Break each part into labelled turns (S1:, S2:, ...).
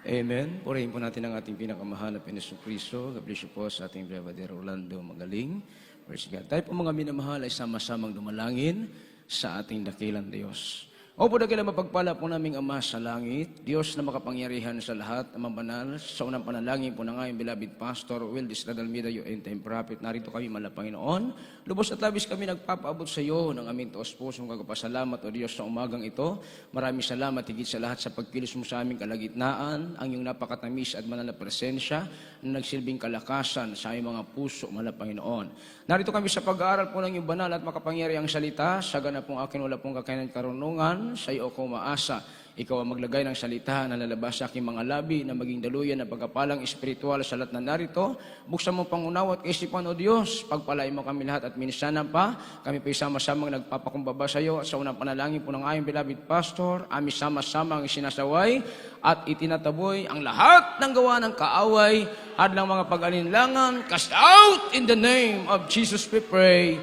S1: Amen. Purihin po natin ang ating pinakamahal na Jesucristo. God bless you po sa ating Brother Orlando Magaling. Praise God. Tayo po mga minamahal ay sama-samang dumalangin sa ating dakilang Diyos. Opo, dakilang mapagpala po naming Ama sa langit, Diyos na makapangyarihan sa lahat, Amang Banal, sa unang panalangin po ng aming beloved Pastor Will Almeida, yung end time prophet, narito kami Panginoon. Lubos at labis kami nagpapaabot sa iyo ng aming taos-pusong kagapasalamat o Diyos sa umagang ito. Maraming salamat higit sa lahat sa pagkilos mo sa aming kalagitnaan, ang iyong napakatamis at manal na presensya na nagsilbing kalakasan sa aming mga puso, Panginoon. Narito kami sa pag-aaral po ng iyong banal at makapangyarihang salita, saga na pong akin wala pong kakayanan karunungan, sa iyo ako maasa. Ikaw ang maglagay ng salita na lalabas sa aking mga labi na maging daluyan na pagkapalang espiritual sa lahat na narito. Buksan mo pangunawa at kaisipan, O Diyos. Pagpalain mo kami lahat at minsanan pa. Kami po sama-samang nagpapakumbaba sa iyo sa unang panalangin po ng aming beloved pastor. Ami sama-samang isinasaway at itinataboy ang lahat ng gawa ng kaaway at ng mga pag-alinlangan. Cast out in the name of Jesus we pray.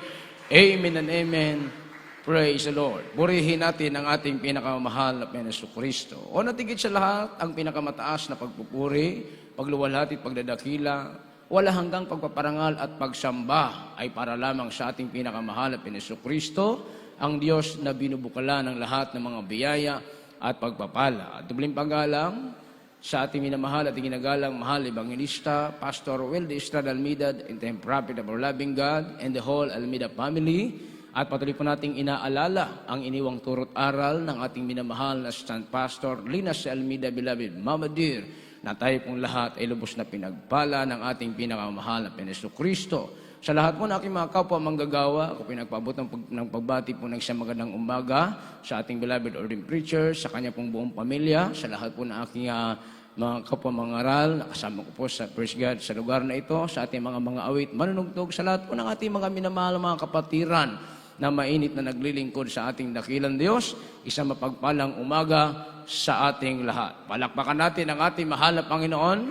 S1: Amen and amen. Praise the Lord. Purihin natin ang ating pinakamahal na Jesucristo. O natigit sa lahat, ang pinakamataas na pagpupuri, pagluwalhati at pagdadakila, wala hanggang pagpaparangal at pagsamba ay para lamang sa ating pinakamahal na Jesucristo, ang Diyos na binubukala ng lahat ng mga biyaya at pagpapala. At dubling paggalang sa ating minamahal at ginagalang mahal Evangelista, Pastor Will Almeida, and the Prophet of our loving God, and the whole Almeida family. At patuloy po nating inaalala ang iniwang turot aral ng ating minamahal na Stand Pastor Linas Almeida, beloved Mama Dear, na tayo pong lahat ay lubos na pinagpala ng ating pinakamahal na Jesucristo. Sa lahat po na aking mga kapwa manggagawa, ako pinagpaabot ng pagbati po ng isang magandang umaga sa ating beloved ordained preacher, sa kanya pong buong pamilya, sa lahat po na aking mga kapwa mangaral, nakasama ko po sa Praise God sa lugar na ito, sa ating mga awit, manunugtog, sa lahat po ng ating mga minamahal mga kapatiran, na mainit na naglilingkod sa ating dakilang Diyos, isang mapagpalang umaga sa ating lahat. Palakpakan natin ang ating mahal na Panginoon,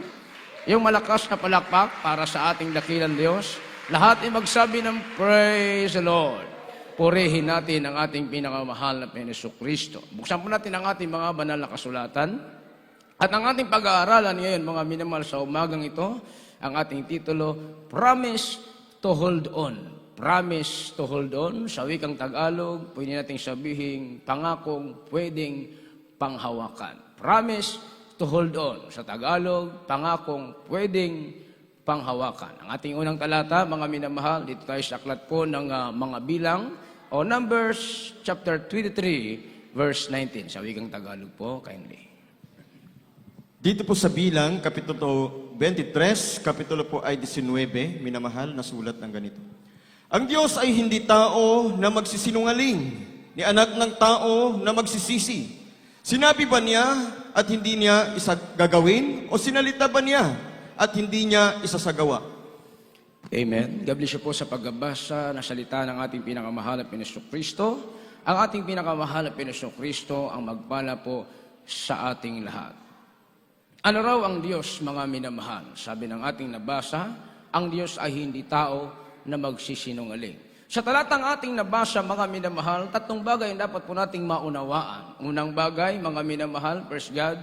S1: yung malakas na palakpak para sa ating dakilang Diyos. Lahat ay magsabi ng Praise the Lord. Purihin natin ang ating pinakamahal na Jesucristo. Buksan po natin ang ating mga banal na kasulatan. At ang ating pag-aaralan ngayon, mga minamahal sa umagang ito, ang ating titulo, Promise to Hold On. Promise to hold on. Sa wikang Tagalog, pwede nating sabihin, pangakong pwedeng panghawakan. Promise to hold on. Sa Tagalog, pangakong pwedeng panghawakan. Ang ating unang talata, mga minamahal, dito tayo sa aklat po ng mga bilang, o Numbers chapter 23, verse 19. Sa wikang Tagalog po, kindly.
S2: Dito po sa bilang, kapitulo 23, kapitulo po ay 19, minamahal, nasulat ng ganito. Ang Diyos ay hindi tao na magsisinungaling, ni anak ng tao na magsisisi. Sinabi ba niya at hindi niya gagawin? O sinalita ba niya at hindi niya isasagawa?
S1: Amen. God bless you po sa pagbabasa na salita ng ating pinakamahal na Jesucristo. Ang ating pinakamahal na Jesucristo ang magpala po sa ating lahat. Ano raw ang Diyos, mga minamahal? Sabi ng ating nabasa, ang Diyos ay hindi tao na magsisinungaling. Sa talatang ating nabasa, mga minamahal, tatlong bagay ang dapat po nating maunawaan. Unang bagay, mga minamahal, praise God,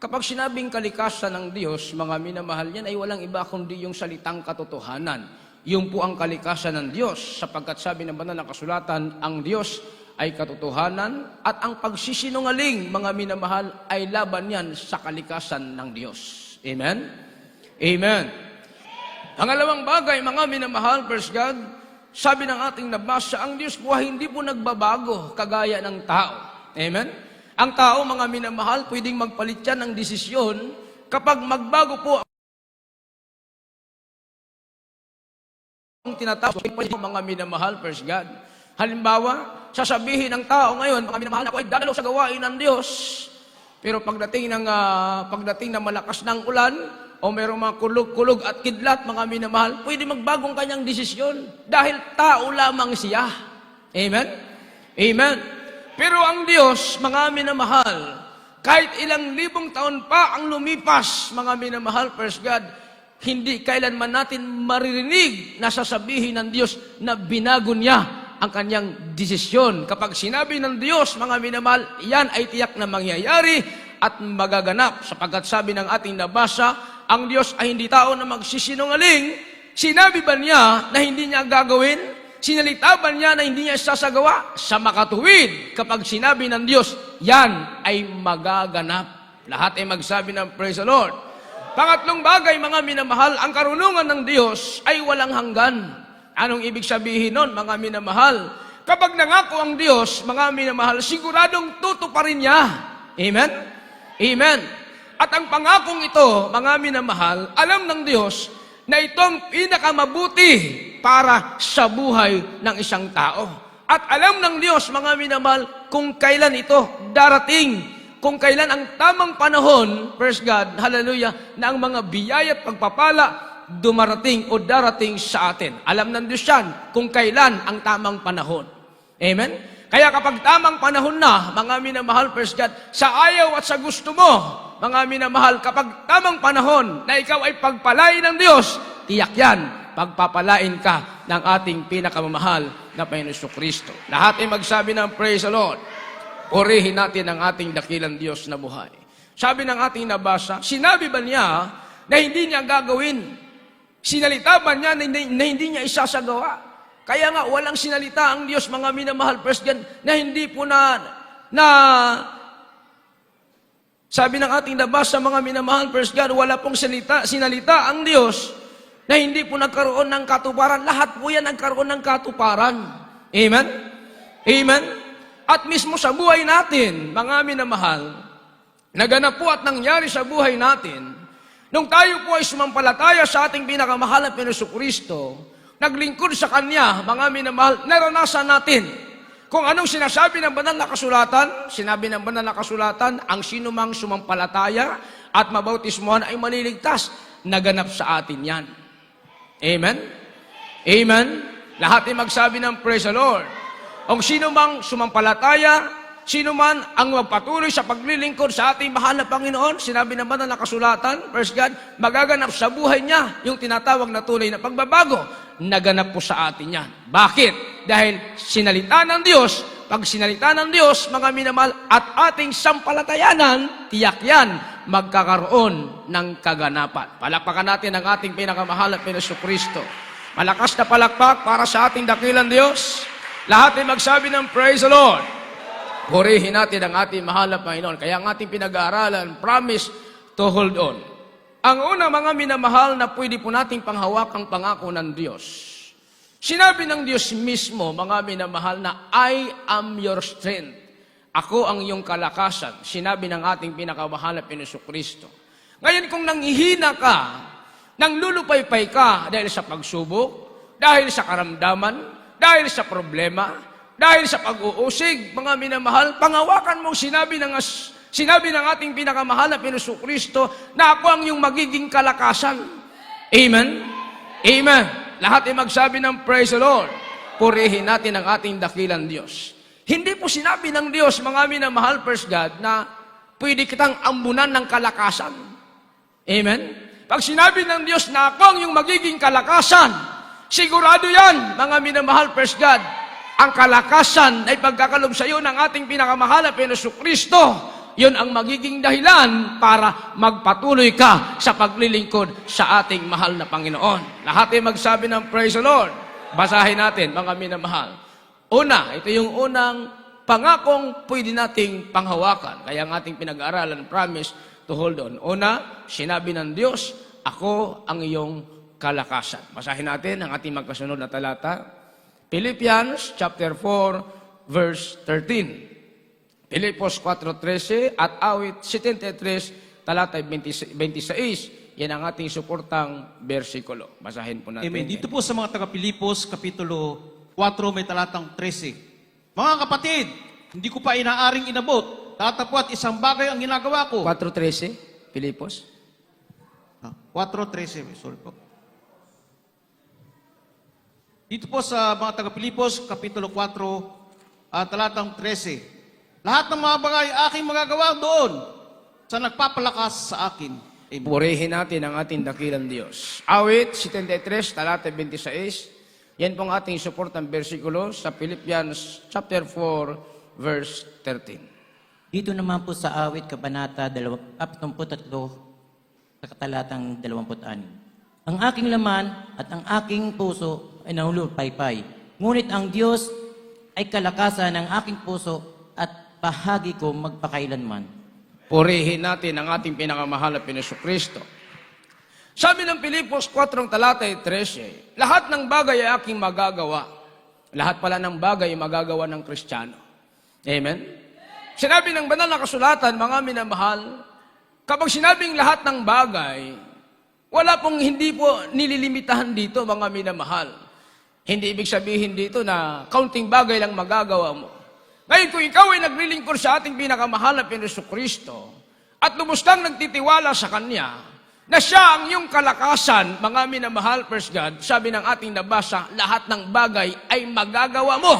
S1: kapag sinabing kalikasan ng Diyos, mga minamahal, yan ay walang iba kundi yung salitang katotohanan. Yung po ang kalikasan ng Diyos, sapagkat sabi ng banal na kasulatan, ang Diyos ay katotohanan at ang pagsisinungaling, mga minamahal, ay laban yan sa kalikasan ng Diyos. Amen? Amen. Pangalawang bagay, mga minamahal, praise God, sabi ng ating nabasa, ang Diyos po ay hindi po nagbabago kagaya ng tao. Amen? Ang tao, mga minamahal, pwedeng magpalit yan ng desisyon kapag magbago po ang tinatawag mga minamahal, praise God. Halimbawa, sasabihin ng tao ngayon, mga minamahal, ako ay dadalo sa gawain ng Diyos. Pero pagdating ng malakas ng ulan, o mayroong mga kulog-kulog at kidlat, mga minamahal, pwede magbagong kanyang desisyon dahil tao lamang siya. Amen? Amen. Pero ang Diyos, mga minamahal, kahit ilang libong taon pa ang lumipas, mga minamahal, praise God, hindi kailanman natin maririnig na sasabihin ng Diyos na binago niya ang kanyang desisyon. Kapag sinabi ng Diyos, mga minamahal, yan ay tiyak na mangyayari at magaganap. Sapagkat sabi ng ating nabasa, ang Diyos ay hindi tao na magsisinungaling. Sinabi ba niya na hindi niya gagawin? Sinalita ba niya na hindi niya sasagawa? Sa makatuwid, kapag sinabi ng Diyos, yan ay magaganap. Lahat ay magsabi ng praise the Lord. Pangatlong bagay, mga minamahal, ang karunungan ng Diyos ay walang hanggan. Anong ibig sabihin nun, mga minamahal? Kapag nangako ang Diyos, mga minamahal, siguradong tutuparin niya. Amen? Amen. At ang pangakong ito, mga minamahal, alam ng Diyos na itong pinakamabuti para sa buhay ng isang tao. At alam ng Diyos, mga minamahal, kung kailan ito darating. Kung kailan ang tamang panahon, praise God, hallelujah, na ang mga biyaya at pagpapala dumarating o darating sa atin. Alam ng Diyos yan kung kailan ang tamang panahon. Amen? Kaya kapag tamang panahon na, mga minamahal, praise God, sa ayaw at sa gusto mo, mga minamahal, kapag tamang panahon na ikaw ay pagpalain ng Diyos, tiyak yan, pagpapalain ka ng ating pinakamamahal na Panginoon Kristo. Lahat ay magsabi ng praise the Lord. Purihin natin ang ating dakilang Diyos na buhay. Sabi ng ating nabasa, sinabi ba niya na hindi niya gagawin? Sinalita ba niya na hindi niya isasagawa? Kaya nga, walang sinalita ang Diyos, mga minamahal, President, na hindi po sabi ng ating nabasa, mga minamahal, President, wala pong sinalita ang Diyos na hindi po nagkaroon ng katuparan. Lahat po yan nagkaroon ng katuparan. Amen? Amen? At mismo sa buhay natin, mga minamahal, naganap po at nangyari sa buhay natin, nung tayo po ay sumampalataya sa ating pinakamahal na Panginoon Kristo, naglingkod sa Kanya, mga minamahal, naranasan natin kung anong sinasabi ng banal na kasulatan. Sinabi ng banal na kasulatan, ang sinumang sumampalataya at mabautismuhan ay maliligtas. Naganap sa atin yan. Amen? Amen? Lahat ay magsabi ng praise the Lord. Kung sino mang sumampalataya, sino man ang magpatuloy sa paglilingkod sa ating mahal na Panginoon, sinabi naman na kasulatan, praise God, magaganap sa buhay niya yung tinatawag na tunay na pagbabago. Naganap po sa atin yan. Bakit? Dahil sinalita ng Diyos, pag sinalita ng Diyos, mga minamahal, at ating sampalatayanan, tiyak yan, magkakaroon ng kaganapan. Palakpakan natin ang ating pinakamahal na Panginoon Kristo. Malakas na palakpak para sa ating dakilang Diyos. Lahat ay magsabi ng praise the Lord. Purihin natin ang ating mahal na Panginoon. Kaya ang ating pinag-aaralan, promise to hold on. Ang una, mga minamahal, na pwede po nating panghawakang pangako ng Diyos. Sinabi ng Diyos mismo, mga minamahal, na I am your strength. Ako ang iyong kalakasan. Sinabi ng ating pinakamahal na Panginoon Kristo. Ngayon, kung nanghihina ka, nang lulupaypay ka dahil sa pagsubok, dahil sa karamdaman, dahil sa problema, dahil sa pag-uusig, mga minamahal, pangawakan mong sinabi ng ating pinakamahal na Panginoon Kristo na ako ang iyong magiging kalakasan. Amen? Amen. Lahat ay magsabi ng praise the Lord. Purihin natin ang ating dakilang Diyos. Hindi po sinabi ng Diyos, mga minamahal, praise God, na pwede kitang ambunan ng kalakasan. Amen? Pag sinabi ng Diyos na ako ang iyong magiging kalakasan, sigurado yan, mga minamahal, praise God. Ang kalakasan ay pagkakalob sa iyo ng ating pinakamahal na Panginoon Kristo. Yun ang magiging dahilan para magpatuloy ka sa paglilingkod sa ating mahal na Panginoon. Lahat ay magsabi ng praise the Lord. Basahin natin, mga minamahal. Una, ito yung unang pangakong pwede nating panghawakan. Kaya ang ating pinag-aaralan, promise to hold on. Una, sinabi ng Diyos, ako ang iyong kalakasan. Basahin natin ang ating magkasunod na talata. Philippians chapter 4 verse 13. Filipos 4:13 at awit 73 talata 26. Yan ang ating suportang bersikulo. Basahin po natin.
S3: Amen. Dito po sa mga taga-Pilipos, Kapitulo 4, may talatang 13. Mga kapatid, hindi ko pa inaaring inabot. Tatapwat isang bagay ang ginagawa ko.
S1: 4:13, Filipos.
S3: 4:13, sorry po. Dito po sa mga taga-Pilipos, Kapitulo 4, talatang 13. Lahat ng mga bagay aking magagawa doon sa nagpapalakas sa akin. Amen.
S1: Purihin natin ang ating dakilang Diyos. Awit 73, talata 26. Yan pong ating suportang bersikulo sa Philippians chapter 4, verse 13.
S4: Dito naman po sa awit kabanata 43 sa katalatang 26. Ang aking laman at ang aking puso ay nahulupaypay. Ngunit ang Diyos ay kalakasan ng aking puso at bahagi ko magpakailanman.
S1: Purihin natin ang ating pinakamahal na Jesucristo. Sabi ng Pilipos 4 talata 13, lahat ng bagay ay aking magagawa. Lahat pala ng bagay ay magagawa ng Kristiyano. Amen? Sinabi ng banal na kasulatan, mga minamahal, kapag sinabing lahat ng bagay, wala pong hindi po nililimitahan dito, mga minamahal. Hindi ibig sabihin dito na kaunting bagay lang magagawa mo. Ngayon, kung ikaw ay naglilingkod sa ating pinakamahal na Jesucristo at lubustang nagtitiwala sa Kanya, na siya ang iyong kalakasan, mga minamahal, first God, sabi ng ating nabasa, lahat ng bagay ay magagawa mo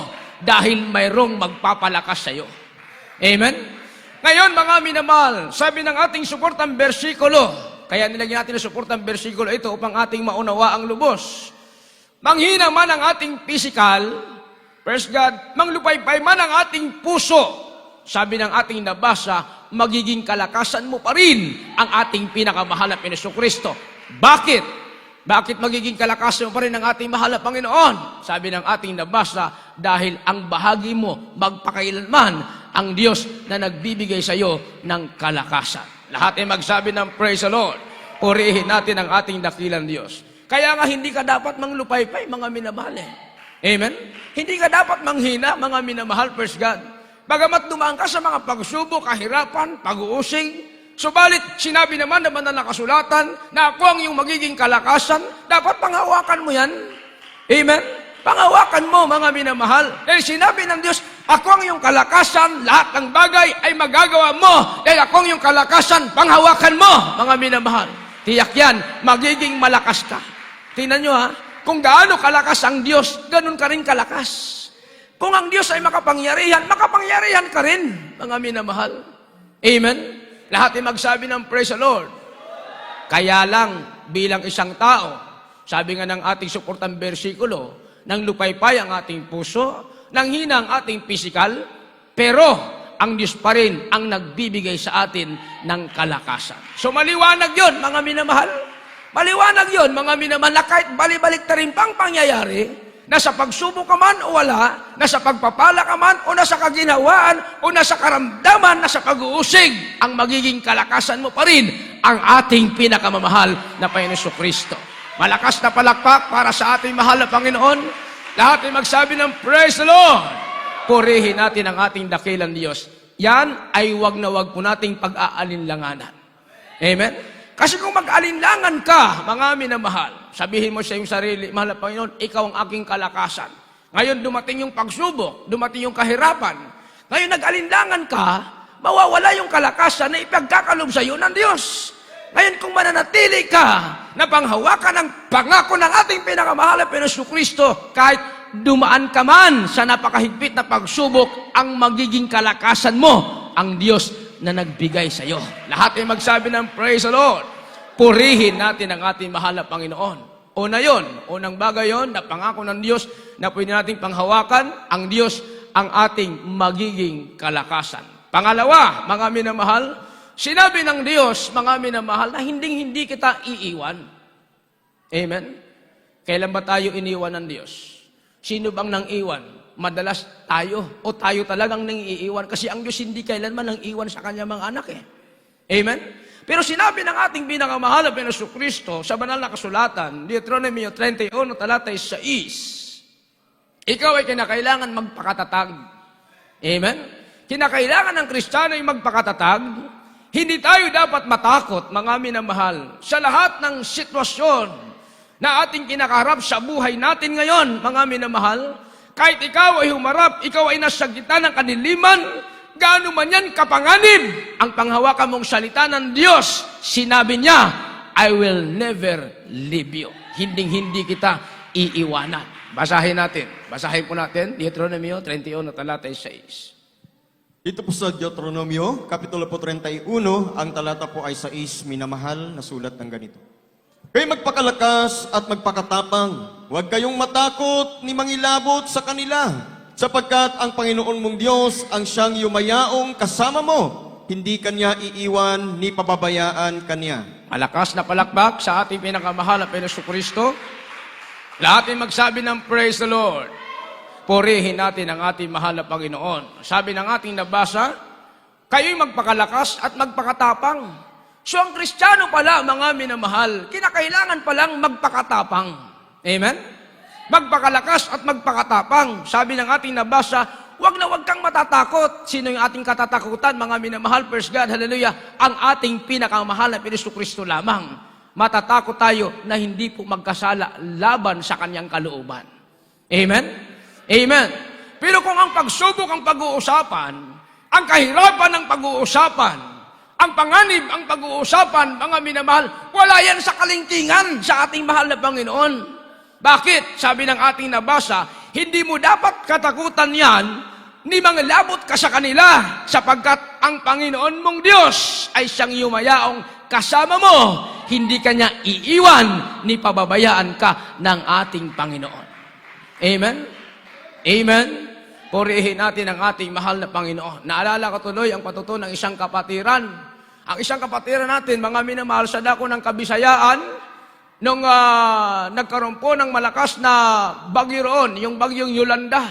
S1: dahil mayroong magpapalakas sa iyo. Amen? Ngayon, mga minamahal, sabi ng ating suportang bersikulo, kaya nilagyan natin ang suportang bersikulo ito upang ating maunawa ang lubos. Manghina man ang ating physical, first God, manglupaypay man ang ating puso, sabi ng ating nabasa, magiging kalakasan mo pa rin ang ating pinakamahal na Jesucristo. Bakit? Bakit magiging kalakasan mo pa rin ang ating mahal na Panginoon? Sabi ng ating nabasa, dahil ang bahagi mo magpakailanman ang Diyos na nagbibigay sa iyo ng kalakasan. Lahat ay magsabi ng praise the Lord. Purihin natin ang ating dakilang Diyos. Kaya nga hindi ka dapat manglupaypay, mga minamahal. Amen? Hindi ka dapat manghina, mga minamahal, first God. Bagamat dumaan ka sa mga pagsubok, kahirapan, pag-uusing, subalit sinabi naman ng banal na kasulatan na ako ang iyong magiging kalakasan, dapat panghawakan mo yan. Amen? Panghawakan mo, mga minamahal. Dahil sinabi ng Diyos, ako ang iyong kalakasan, lahat ng bagay ay magagawa mo. Dahil ako ang iyong kalakasan, panghawakan mo, mga minamahal. Tiyak yan, magiging malakas ka. Tingnan nyo ha, kung gaano kalakas ang Diyos, ganun ka rin kalakas. Kung ang Diyos ay makapangyarihan, makapangyarihan ka rin, mga minamahal. Amen? Lahat ay magsabi ng praise the Lord. Kaya lang, bilang isang tao, sabi nga ng ating suportang bersikulo, nang lupaypay ang ating puso, nang hina ang ating pisikal, pero ang Diyos pa rin ang nagbibigay sa atin ng kalakasan. So maliwanag yon, mga minamahal. Maliwanag yon, mga minamahal, na kahit balik-balik na rin pang pangyayari, nasa pagsubok ka man o wala, nasa pagpapala ka man o nasa kaginhawaan o nasa karamdaman, nasa pag-uusig, ang magiging kalakasan mo pa rin ang ating pinakamamahal na Panginoon Kristo. Malakas na palakpak para sa ating mahal na Panginoon. Lahat ay magsabi ng praise the Lord. Purihin natin ang ating dakilang Diyos. Yan ay wag na wag po nating pag-aalinlanganan. Amen? Kasi kung mag-alinlangan ka, mga minamahal, sabihin mo sa iyong sarili, mahal na Panginoon, ikaw ang aking kalakasan. Ngayon dumating yung pagsubok, dumating yung kahirapan. Ngayon nag-alinlangan ka, mawawala yung kalakasan na ipagkakalob sa iyo ng Diyos. Ngayon kung mananatili ka na panghawakan ng pangako ng ating pinakamahal na Jesucristo, kahit dumaan ka man sa napakahigpit na pagsubok, ang magiging kalakasan mo, ang Diyos na nagbigay sa iyo. Lahat ay magsabi ng praise the Lord. Purihin natin ang ating mahal na Panginoon. Una yon, unang bagay yon, na pangako ng Diyos na pwede nating panghawakan, ang Diyos ang ating magiging kalakasan. Pangalawa, mga minamahal, sinabi ng Diyos, mga minamahal, na hindi kita iiwan. Amen? Kailan ba tayo iniwan ng Diyos? Sino bang nang iwan? Madalas tayo o tayo talagang nang iiwan kasi ang Diyos hindi kailanman nang iwan sa kanya mga anak eh. Amen? Pero sinabi ng ating pinakamahal na Jesucristo sa banal na kasulatan, Deuteronomy 31, talata 6, ikaw ay kinakailangan magpakatatag. Amen? Kinakailangan ng Kristiyano ay magpakatatag. Hindi tayo dapat matakot, mga minamahal, sa lahat ng sitwasyon na ating kinakaharap sa buhay natin ngayon, mga minamahal. Kahit ikaw ay humarap, ikaw ay nasa gitna ng kadiliman, gaano man yan kapanganib, ang panghawakan mong salita ng Diyos, sinabi niya, I will never leave you. Hindi kita iiwanan. Basahin natin. Basahin po natin, Deuteronomy 31, talata 6.
S2: Dito po sa Deuteronomio, Kapitulo po 31, ang talata po ay 6, minamahal na sulat ng ganito. Kayo magpakalakas at magpakatapang. Huwag kayong matakot ni mangilabot sa kanila. sapagkat ang Panginoon mong Diyos ang siyang yumayaong kasama mo. Hindi kanya iiwan ni pababayaan kanya.
S1: Malakas na palakpak sa ating pinakamahal na Jesucristo. Lahat ay magsabi ng praise the Lord. Purihin natin ang ating mahal na Panginoon. Sabi ng ating nabasa, kayo'y magpakalakas at magpakatapang. So ang Kristiyano pala, mga minamahal, kinakailangan palang magpakatapang. Amen? Magpakalakas at magpakatapang. Sabi ng ating nabasa, wag kang matatakot. Sino yung ating katatakutan, mga minamahal? Praise God, hallelujah. Ang ating pinakamahal na Jesucristo lamang. Matatakot tayo na hindi po magkasala laban sa kanyang kalooban. Amen? Amen. Pero kung ang pagsubok ang pag-uusapan, ang kahirapan ang pag-uusapan, ang panganib ang pag-uusapan, mga minamahal, wala yan sa kalingkingan sa ating mahal na Panginoon. Bakit? Sabi ng ating nabasa, hindi mo dapat katakutan yan, ni manglabot ka sa kanila, sapagkat ang Panginoon mong Diyos ay siyang yumayaong kasama mo, hindi kanya iiwan, ni pababayaan ka ng ating Panginoon. Amen? Amen? Purihin natin ang ating mahal na Panginoon. Naalala ko tuloy ang patuto ng isang kapatiran. Ang isang kapatiran natin, mga minamahal, sa dako ng Kabisayaan, nung nagkaroon po ng malakas na bagyo roon, yung bagyong Yolanda.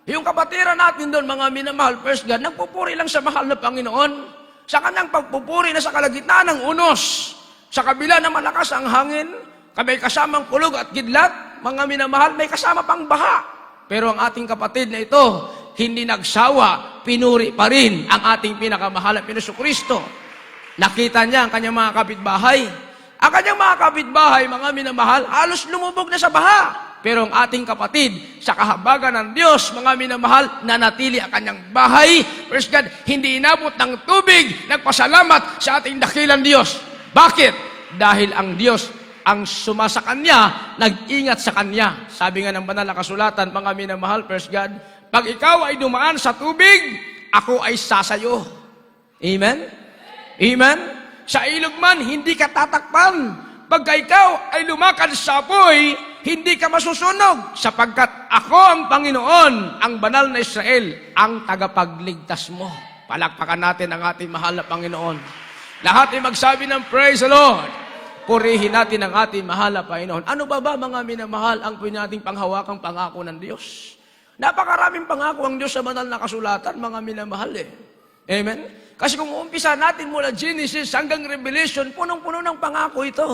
S1: Yung kapatiran natin doon, mga minamahal, first God, nagpupuri lang sa mahal na Panginoon. Sa kanyang pagpupuri na sa kalagitnaan ng unos, sa kabila na malakas ang hangin, may kasamang kulog at kidlat, mga minamahal, may kasama pang baha. Pero ang ating kapatid na ito, hindi nagsawa, pinuri pa rin ang ating pinakamahal na Jesucristo. Nakita niya ang kanyang mga kapitbahay. Ang kanyang mga kapitbahay, mga minamahal, halos lumubog na sa baha. Pero ang ating kapatid, sa kahabagan ng Diyos, mga minamahal, nanatili ang kanyang bahay. Praise God, hindi inabot ng tubig, nagpasalamat sa ating dakilang Diyos. Bakit? Dahil ang Diyos ang sumasa kanya, nag-ingat sa kanya. Sabi nga ng banal na kasulatan, mga minamahal, praise God, pag ikaw ay dumaan sa tubig, ako ay sasayo. Amen? Amen? Sa ilog man, hindi ka tatakpan. Pagka ikaw ay lumakad sa apoy, hindi ka masusunog, sapagkat ako ang Panginoon, ang banal na Israel, ang tagapagligtas mo. Palakpakan natin ang ating mahal na Panginoon. Lahat ay magsabi ng praise the Lord. Purihin natin ang ating mahal na Panginoon. Ano ba mga minamahal ang pwede panghawakang pangako ng Diyos? Napakaraming pangako ang Diyos sa banal na kasulatan, mga minamahal Amen? Kasi kung umpisa natin mula Genesis hanggang Revelation, punong-puno ng pangako ito.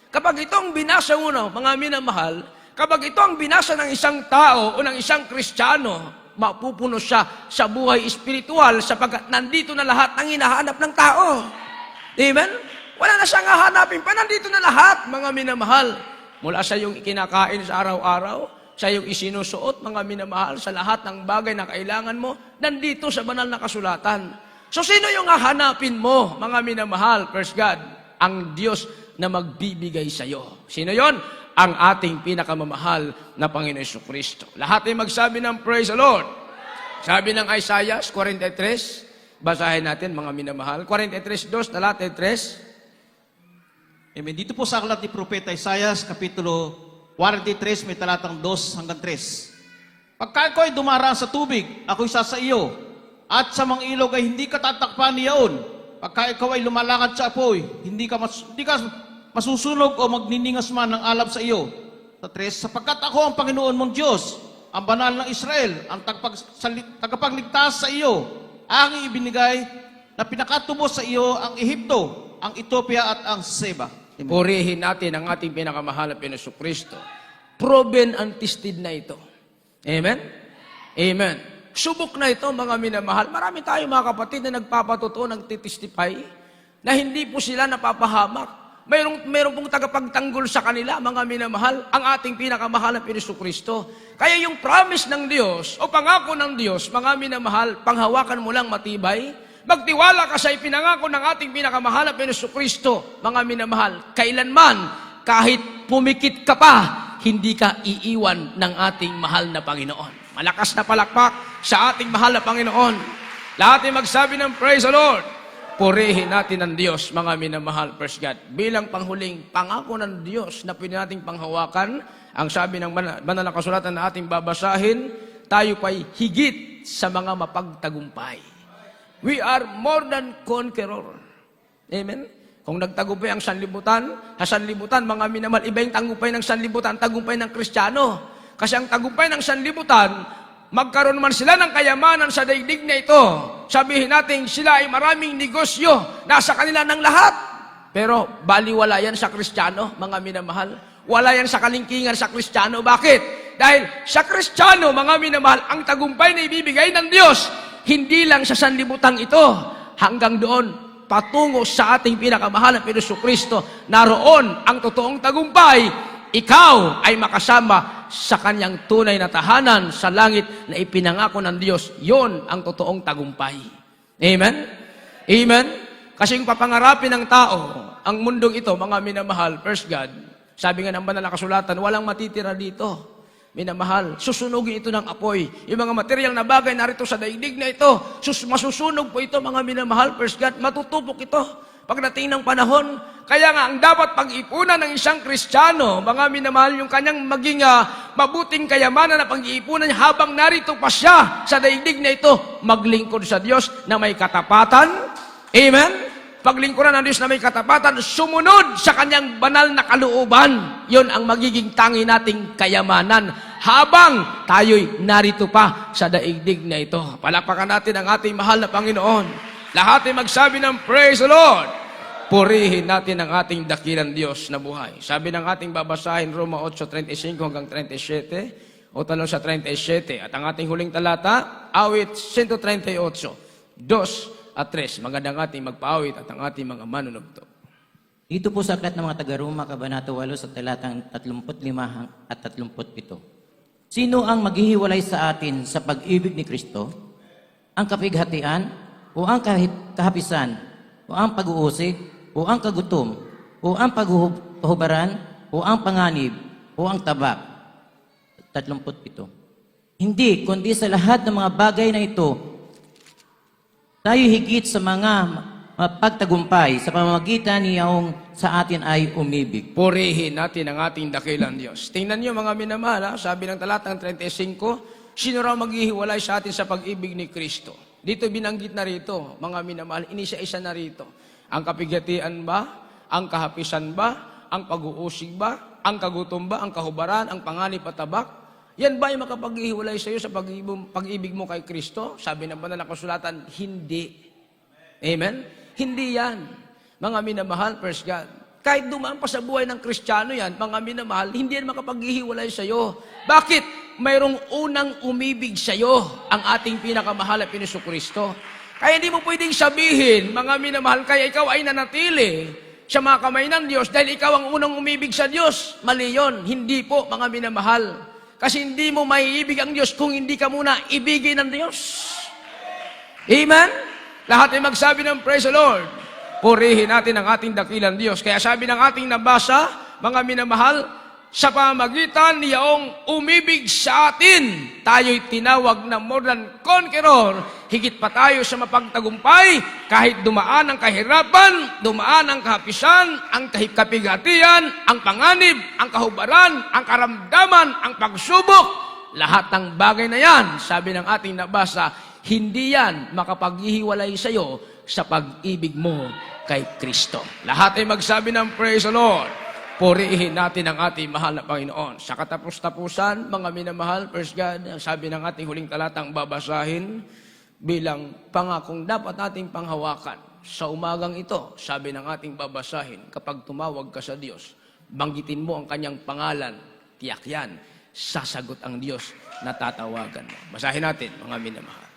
S1: Kapag ito ang binasa mo, mga minamahal, kapag ito ang binasa ng isang tao o ng isang Kristiyano, mapupuno siya sa buhay espiritual sapagkat nandito na lahat ng hinahanap ng tao. Amen? Wala na siyang hahanapin pa, nandito na lahat, mga minamahal. Mula sa iyong ikinakain sa araw-araw, sa iyong isinusuot, mga minamahal, sa lahat ng bagay na kailangan mo, nandito sa banal na kasulatan. So sino yung hahanapin mo, mga minamahal? First God, ang Diyos na magbibigay sa iyo. Sino yon? Ang ating pinakamamahal na Panginoon Jesucristo. Lahat ay magsabi ng praise the Lord. Sabi ng Isaiah 43, basahin natin mga minamahal. 43:2, lahat ay 3.
S3: Amen. Dito po sa aklat ni Propeta Isaiah, kapitulo 43, may talatang 2 hanggang 3. Pagka ikaw ay dumaraan sa tubig, ako'y sasa iyo, at sa mga ilog ay hindi ka tatakpan niyaon. Pagka ikaw ay lumalakad sa apoy, hindi ka masusunog o magniningas man ng alab sa iyo. Sa 3, sapagkat ako ang Panginoon mong Diyos, ang banal ng Israel, ang tagapagligtas sa iyo, aking ibinigay na pinakatubos sa iyo ang Ehipto, ang Ethiopia at ang Seba. Amen.
S1: Purihin natin ang ating pinakamahal na Jesucristo. Proven and tested na ito. Amen? Amen. Subok na ito, mga minamahal. Marami tayo, mga kapatid, na nagpapatotoo, nagtitestify, na hindi po sila napapahamak. Mayroong pong tagapagtanggol sa kanila, mga minamahal, ang ating pinakamahal na Jesucristo. Kaya yung promise ng Diyos, o pangako ng Diyos, mga minamahal, panghawakan mo lang matibay, magtiwala ka sa ipinangako ng ating pinakamahal na Jesucristo, mga minamahal. Kailanman, kahit pumikit ka pa, hindi ka iiwan ng ating mahal na Panginoon. Malakas na palakpak sa ating mahal na Panginoon. Lahat ay magsabi ng praise the Lord. Purihin natin ang Diyos, mga minamahal, praise God. Bilang panghuling pangako ng Diyos na pwede nating panghawakan, ang sabi ng banal na kasulatan na ating babasahin, tayo pa'y higit sa mga mapagtagumpay. We are more than conqueror. Amen? Kung nagtagumpay ang sanlibutan, sa sanlibutan, mga minamahal, iba yung tagumpay ng sanlibutan, tagumpay ng Kristiyano. Kasi ang tagumpay ng sanlibutan, magkaroon man sila ng kayamanan sa daigdig na ito. Sabihin natin, sila ay maraming negosyo, nasa kanila ng lahat. Pero baliwala yan sa Kristiyano, mga minamahal. Wala yan sa kalingkingan sa Kristiyano. Bakit? Dahil sa Kristiyano, mga minamahal, ang tagumpay na ibibigay ng Diyos, hindi lang sa sanlibutan ito, hanggang doon, patungo sa ating pinakamahal na Jesucristo, naroon ang totoong tagumpay, ikaw ay makasama sa kanyang tunay na tahanan sa langit na ipinangako ng Diyos. Yon ang totoong tagumpay. Amen? Amen? Kasi yung papangarapin ng tao, ang mundong ito, mga minamahal, first God, sabi nga ng banal na kasulatan, walang matitira dito. Minamahal, susunugin ito ng apoy. Yung mga material na bagay narito sa daigdig na ito, masusunog po ito, mga minamahal, first God, matutupok ito pagdating ng panahon. Kaya nga, ang dapat pag-ipunan ng isang Kristiyano, mga minamahal, yung kanyang maging mabuting kayamanan na pag-iipunan niya habang narito pa siya sa daigdig na ito, maglingkod sa Diyos na may katapatan. Amen? Paglingkuran ng Diyos na may katapatan, sumunod sa kanyang banal na kalooban. Yun ang magiging tangi nating kayamanan habang tayo'y narito pa sa daigdig na ito. Palakpakan natin ang ating mahal na Panginoon. Lahat ay magsabi ng praise the Lord. Purihin natin ang ating dakilang Diyos na buhay. Sabi ng ating babasahin, Roma 8:35 hanggang 37, o talong sa 37. At ang ating huling talata, awit 138, 2 at 3. Magandang ating magpaawit at ang ating mga manunugto.
S4: Dito po sa aklat ng mga taga-Roma, Kabanata 8 sa talatang 35 at 37. Sino ang maghihiwalay sa atin sa pag-ibig ni Kristo? Ang kapighatian, o ang kahapisan, o ang pag-uusig, o ang kagutom, o ang paghuhubaran, o ang panganib, o ang tabak? 37. Hindi, kundi sa lahat ng mga bagay na ito, tayo higit sa mga pagtagumpay sa pamamagitan niyang sa atin ay umibig.
S1: Purihin natin ang ating dakilang Diyos. Tingnan niyo mga minamahal, sabi ng talatang 35, sino raw maghihiwalay sa atin sa pag-ibig ni Kristo? Dito binanggit na rito, mga minamahal, inisa-isa na rito. Ang kapighatian ba? Ang kahapisan ba? Ang pag-uusig ba? Ang kagutom ba? Ang kahubaran? Ang panganib at tabak? Yan ba ay makapaghihiwalay sa iyo sa pag-ibig mo kay Kristo? Sabi ng banal na kasulatan, hindi. Amen? Hindi yan. Mga minamahal, praise God. Kahit dumaan pa sa buhay ng Kristiyano yan, mga minamahal, hindi yan makapaghihiwalay sa iyo. Bakit? Mayroong unang umibig sa iyo, ang ating pinakamahal na Jesucristo. Kaya hindi mo pwedeng sabihin, mga minamahal, kaya ikaw ay nanatili sa mga kamay ng Diyos dahil ikaw ang unang umibig sa Diyos. Mali yun. Hindi po, mga minamahal. Kasi hindi mo maiibig ang Diyos kung hindi ka muna ibigin ng Diyos. Amen? Lahat ay magsabi ng praise the Lord. Purihin natin ang ating dakilang Diyos. Kaya sabi ng ating nabasa, mga minamahal, sa pamagitan niyang umibig sa atin, tayo'y tinawag na more than conqueror. Higit pa tayo sa mapagtagumpay, kahit dumaan ang kahirapan, dumaan ang kahapisan, ang kapighatian, ang panganib, ang kahubaran, ang karamdaman, ang pagsubok. Lahat ng bagay na yan, sabi ng ating nabasa, hindi yan makapaghihiwalay sa iyo sa pag-ibig mo kay Kristo. Lahat ay magsabi ng praise the Lord. Purihin natin ang ating mahal na Panginoon. Sa katapos-tapusan, mga minamahal, first God, sabi ng ating huling talatang babasahin, bilang pangakong dapat nating panghawakan. Sa umagang ito, sabi ng ating babasahin, kapag tumawag ka sa Diyos, banggitin mo ang kanyang pangalan, tiyak yan, sasagot ang Diyos na tatawagan mo. Basahin natin, mga minamahal.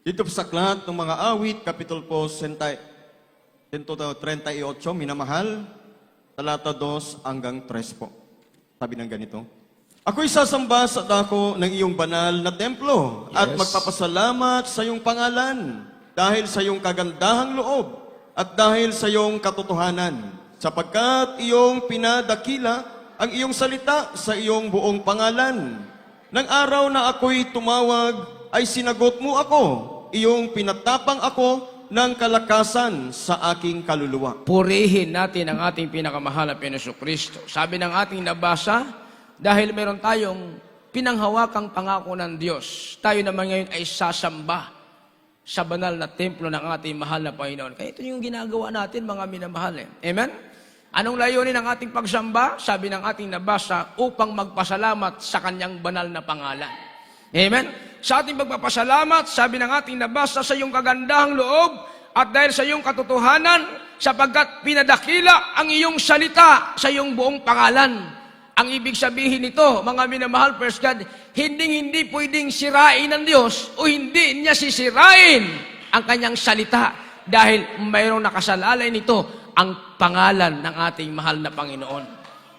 S2: Dito sa aklat ng mga awit, kapitulo po 138, minamahal, talata 2 hanggang 3 po. Sabi ng ganito, ako'y sasamba sa dako ng iyong banal na templo at magpapasalamat sa iyong pangalan dahil sa iyong kagandahang loob at dahil sa iyong katotohanan, sapagkat iyong pinadakila ang iyong salita sa iyong buong pangalan. Nang araw na ako'y tumawag, ay sinagot mo ako, iyong pinatapang ako ng kalakasan sa aking kaluluwa.
S1: Purihin natin ang ating pinakamahal na Jesucristo. Sabi ng ating nabasa, dahil meron tayong pinanghawakang pangako ng Diyos. Tayo naman ngayon ay sasamba sa banal na templo ng ating mahal na Panginoon. Kaya ito yung ginagawa natin, mga minamahal. Amen? Anong layunin ng ating pagsamba? Sabi ng ating nabasa, upang magpasalamat sa kanyang banal na pangalan. Amen? Sa ating pagpapasalamat, sabi ng ating nabasa, sa iyong kagandahang loob at dahil sa iyong katotohanan, sapagkat pinadakila ang iyong salita sa iyong buong pangalan. Ang ibig sabihin nito, mga minamahal, first God, hindi pwedeng sirain ng Diyos o hindi niya sisirain ang kanyang salita dahil mayroong nakasalalay nito ang pangalan ng ating mahal na Panginoon.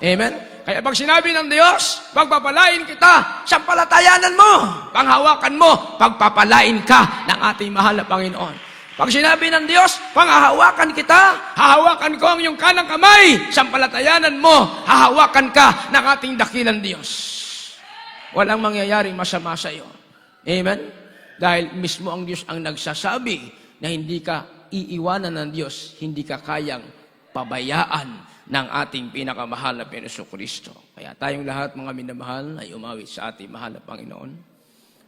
S1: Amen? Kaya pag sinabi ng Diyos, pagpapalain kita, sampalatayanan mo, panghawakan mo, pagpapalain ka ng ating mahal na Panginoon. Pag sinabi ng Diyos, panghahawakan kita, hahawakan ko ang iyong kanang kamay, sampalatayanan mo, hahawakan ka ng ating dakilang Diyos. Walang mangyayaring masama sa iyo. Amen? Dahil mismo ang Diyos ang nagsasabi na hindi ka iiwanan ng Diyos, hindi ka kayang pabayaan ng ating pinakamahal na Jesucristo. Kaya tayong lahat, mga minamahal, ay umawit sa ating mahal na Panginoon.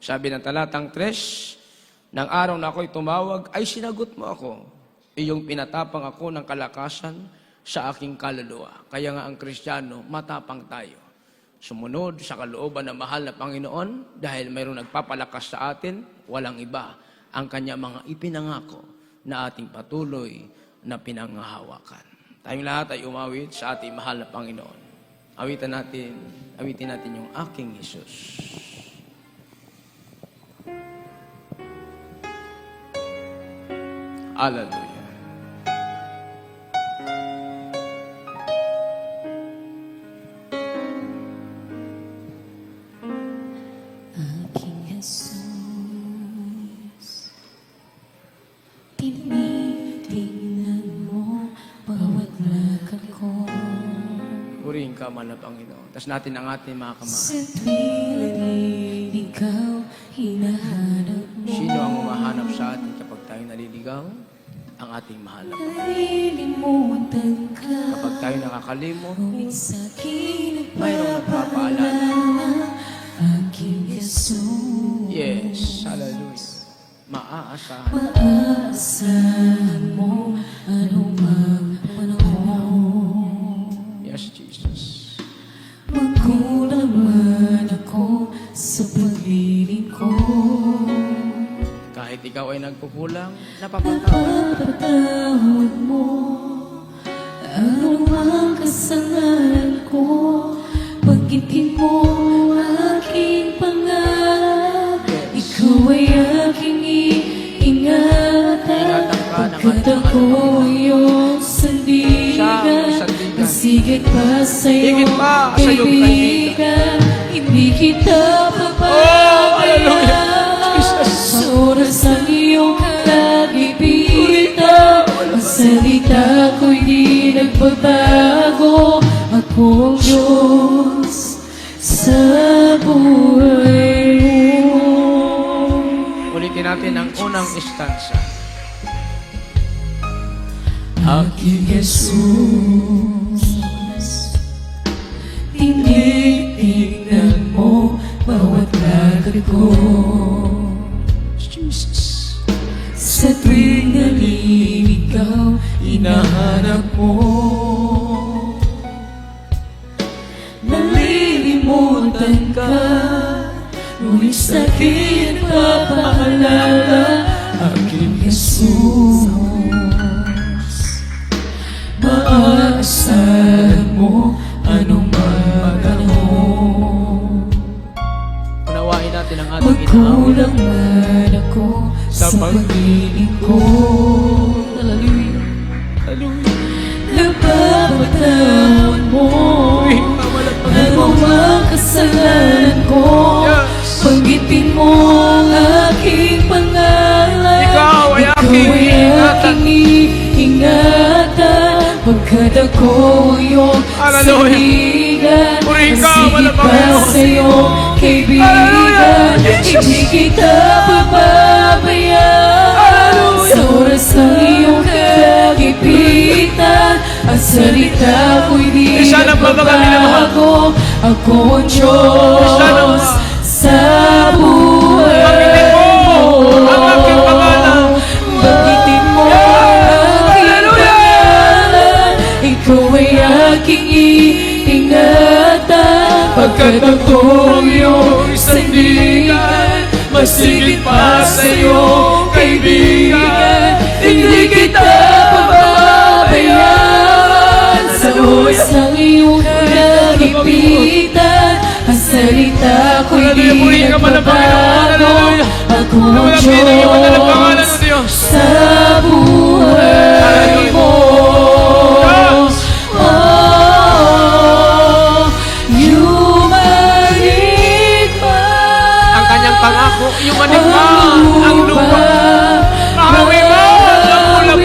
S1: Sabi ng talatang 3, nang araw na ako'y tumawag, ay sinagot mo ako. Iyong pinatapang ako ng kalakasan sa aking kaluluwa. Kaya nga ang Kristiyano, matapang tayo. Sumunod sa kalooban ng mahal na Panginoon dahil mayroong nagpapalakas sa atin, walang iba ang kanya mga ipinangako na ating patuloy na pinanghahawakan. Tayong lahat ay umawit sa ating mahal na Panginoon. Awitin natin yung aking Jesus. Hallelujah.
S5: Aking Jesus, tinitingnan mo bawat lakad ko.
S1: Purihin ka, mahal na Panginoon. Tas natin ang ating mga kamahal.
S5: Sa tuwing ikaw hinahanap mo,
S1: Sino ang umahanap sa atin kapag tayo naliligaw? Ang ating mahal na Panginoon.
S5: nalilimutan ka.
S1: Kapag tayo nakakalimot,
S5: Ngunit sa'kin
S1: mayroong nagpapaalala.
S5: aking Jesus.
S1: Yes, hallelujah. Maaasahan.
S5: Maaasahan mo anumang panahon.
S1: Yes, Jesus.
S5: Magkulang man ako sa paglilingkod,
S1: Kahit ikaw ay nagkukulang, napapatawad.
S5: napapatawad mo anumang kasalanan ko. Pagkitin mo aking pangalan, ikaw ay aking iingatan. Pagkat ako iyong sandigan, masigit pa sa'yo, kaibigan, hindi kita papabayaan. Sa oras ang iyong kagipitan, ang salita ko'y di nagbabago. Ako ang Diyos sa buhay mo.
S1: Ulitin natin ang unang istansa.
S5: Aking Jesus, tinitingnan mo bawat lakad ko.
S1: Jesus.
S5: Sa tuwing naliligaw, hinahanap mo. Nalilimutan ka, ngunit sa'kin papaalala. Aking Jesus, maaasahan mo anumang panahon.
S1: Unawain natin ang ating inaawit.
S5: Magkulang man ako sa paglilingkod. Hallelujah.
S1: Hallelujah.
S5: Napapatawad mo anumang kasalanan ko. Panggitin mo ang aking pangalan.
S1: Ikaw ay aking ingatan.
S5: Ingatan. Pagkat ako iyong
S1: Hallelujah.
S5: sandigan,
S1: Purihin ka,
S5: masigit
S1: walang
S5: pa
S1: Panginoon.
S5: sa'yo, kaibigan.
S1: Hallelujah. Jesus.
S5: Hindi kita papabayaan.
S1: Hallelujah.
S5: Sa oras ng iyong kagipitan, ang salita ko'y di
S1: Isa lang po, mga minamahal.
S5: nagbabago. Ako ang Diyos sa buhay mo.
S3: ang aking pangalan.
S5: Banggitin mo ang aking pangalan. Ikaw ay aking iingatan. Pagkat ako iyong sandigan, masigit pa sa iyong kaibigan. Hindi kita pababayaan. Sa oras ng iyong nagipitan, ang salita ko'y di nagbabago. Ako ang Diyos sa buhay mo. Oh, yumaligma
S3: Ang kanyang pangako, yung manigma, ang lupa. Mahawi mo, ang ulap.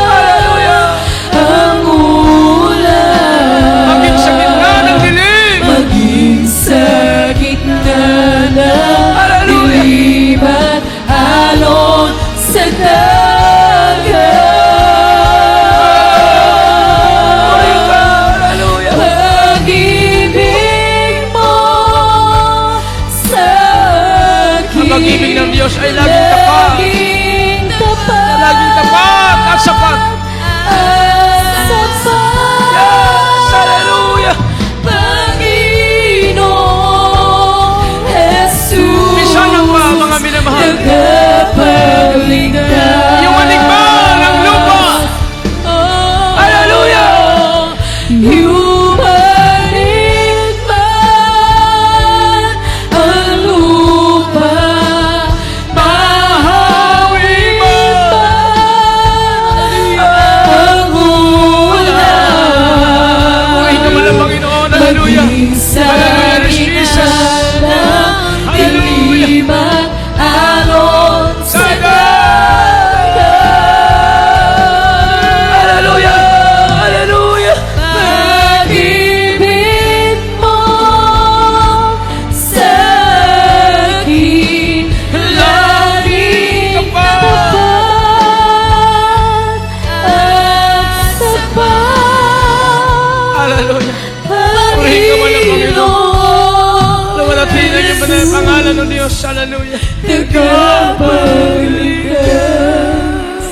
S3: Hallelujah.
S5: Ang ulan,
S3: Maging sa gitna ng dilim.
S5: maging sa gitna ng dilim at alon sa dagat. Pag-ibig mo sa akin,
S3: Ang pag-ibig ng Diyos ay laging tapat.
S5: laging tapat,
S3: Laging tapat at sapat.
S5: at sapat.
S3: Yes, hallelujah.
S5: Panginoong Jesus,
S3: Minsan lang ba, mga minamahal?
S5: tagapagligtas.
S3: Yung manigma ng lupa. Hallelujah.
S5: Yung manigma ang lupa,
S3: Mahawi mo.
S5: ang ulan.
S3: Purihin ka man ang Panginoon. Hallelujah.
S5: Maging sa
S3: Hallelujah,
S5: gitna
S3: Jesus.
S5: ng dilim at alon sa dagat.
S3: Hallelujah. Hallelujah.
S5: Pag-ibig mo sa akin, laging tapat at sapat.
S3: Hallelujah. Purihin ka man ang Panginoon. Luwalhatian niyo ba na yung pangalan ng Diyos? Hallelujah.
S5: Tagapagligtas.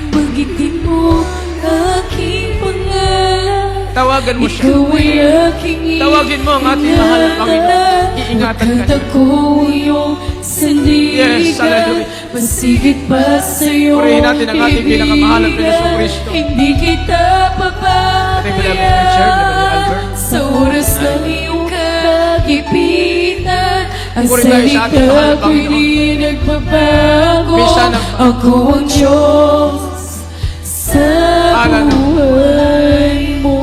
S5: Banggitin mo aking pangalan.
S3: Tawagan mo siya.
S5: Ikaw ay aking
S3: Tawagin mo ang ating mahal na Panginoon. Iingatan ka
S5: Pagkat
S3: niya.
S5: ako iyong sandigan,
S3: Yes, hallelujah.
S5: masigit pa sa'yo.
S3: Purihin natin ang ating pinakamahal na Jesucristo.
S5: Hindi kita
S3: Ating beloved Richard, beloved
S5: papabayaan.
S3: Albert.
S5: Sa oras ng iyong kagipitan, ang
S3: Purihin tayo sa ating mahal na
S5: salita ko'y
S3: Panginoon.
S5: di nagbabago.
S3: Minsan
S5: Ako ang Diyos sa
S3: Hallelujah.
S5: buhay mo.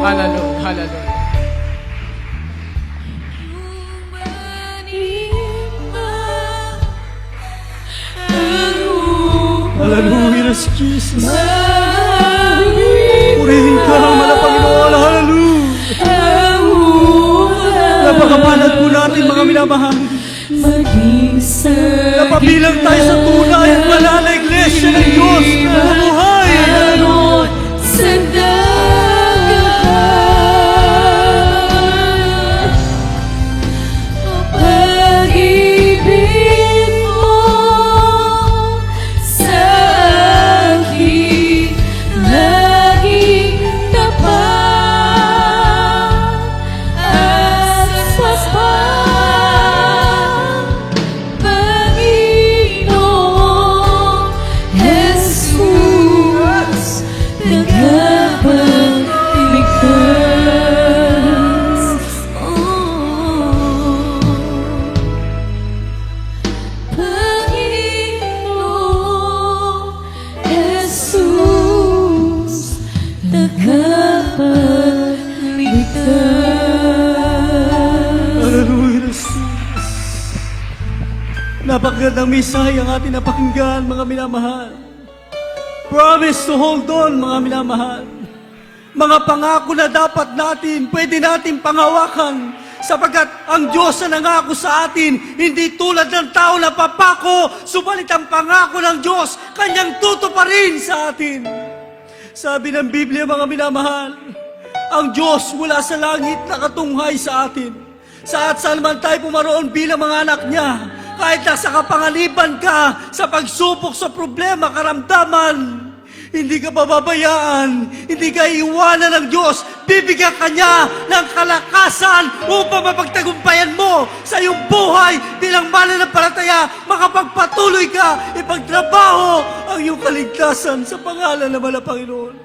S3: Hallelujah. Hallelujah.
S2: Hallelujah, Jesus.
S5: Purihin
S2: Purihin ka, mahal na Panginoon. Hallelujah. Napakabanal po natin, mga minamahal.
S5: maging sa
S2: Napabilang tayo sa tunay at banal na iglesia ng Diyos na buhay.
S5: alon sa dagat. Pag-ibig mo sa akin, laging tapat at sapat. Panginoong Jesus, tagapagligtas. Panginoong Jesus, tagapagligtas.
S2: Hallelujah, Jesus. Napakagandang mensahe ang ating napakinggan, mga minamahal. Promise to hold on, mga minamahal. Mga pangako na dapat natin, pwede natin panghawakan. Sapagkat ang Diyos na nangako sa atin, hindi tulad ng tao na papako, subalit ang pangako ng Diyos, Kanyang tutuparin sa atin. Sabi ng Biblia, mga minamahal,
S6: Ang Diyos mula sa langit nakatunghay sa atin. Saan man tayo pumaroon bilang mga anak niya, kahit nasa kapanganiban ka, sa pagsupok sa problema, karamdaman, hindi ka pababayaan, hindi ka iiwanan ng Diyos. Bibigyan ka niya ng kalakasan upang mapagtagumpayan mo sa iyong buhay bilang mananampalataya, makapagpatuloy ka, ipagtrabaho ang iyong kaligtasan sa pangalan naman ng Panginoon.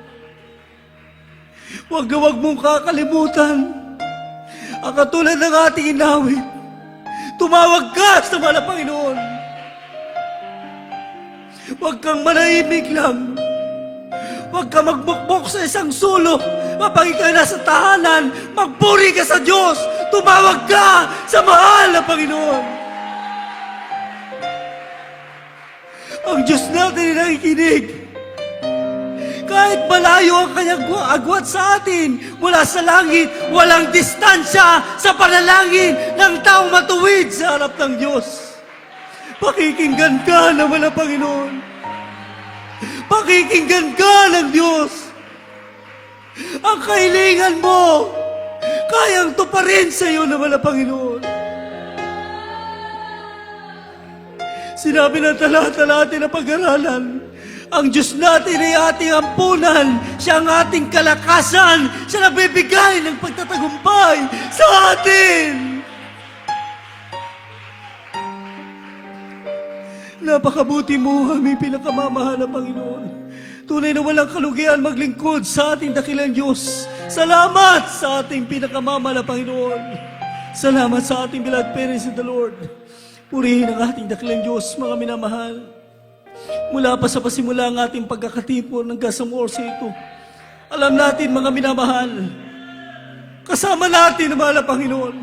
S6: Huwag mong kakalimutan ang katulad ng ating inawit. Tumawag ka sa mga Panginoon. Huwag kang manahimik lang. Huwag ka magbukbok sa isang sulok. Kapag ikaw nasa tahanan, magpuri ka sa Diyos. Tumawag ka sa mahal na Panginoon. Ang Diyos natin ay nakikinig. Kahit malayo ang kanyang agwat sa atin, mula sa langit, walang distansya sa panalangin ng taong matuwid sa harap ng Diyos. Pakikinggan ka naman ng Panginoon. Pakikinggan ka ng Diyos. Ang kahilingan mo, kayang tuparin sa iyo naman ng Panginoon. Sinabi ng talata natin na pag-aralan, ang Diyos natin ay ating ampunan, siya ang ating kalakasan, siya nagbibigay ng pagtatagumpay sa atin. Napakabuti mo, aming pinakamamahal na Panginoon. Tunay na walang kalugian maglingkod sa ating dakilang Diyos. Salamat sa ating pinakamamahal na Panginoon. Salamat sa ating beloved parents in the Lord. Purihin ang ating dakilang Diyos, mga minamahal. Mula pa sa pasimula ang ating pagkakatipon hanggang sa oras ito. Alam natin, mga minamahal, kasama natin ang mahal na Panginoon.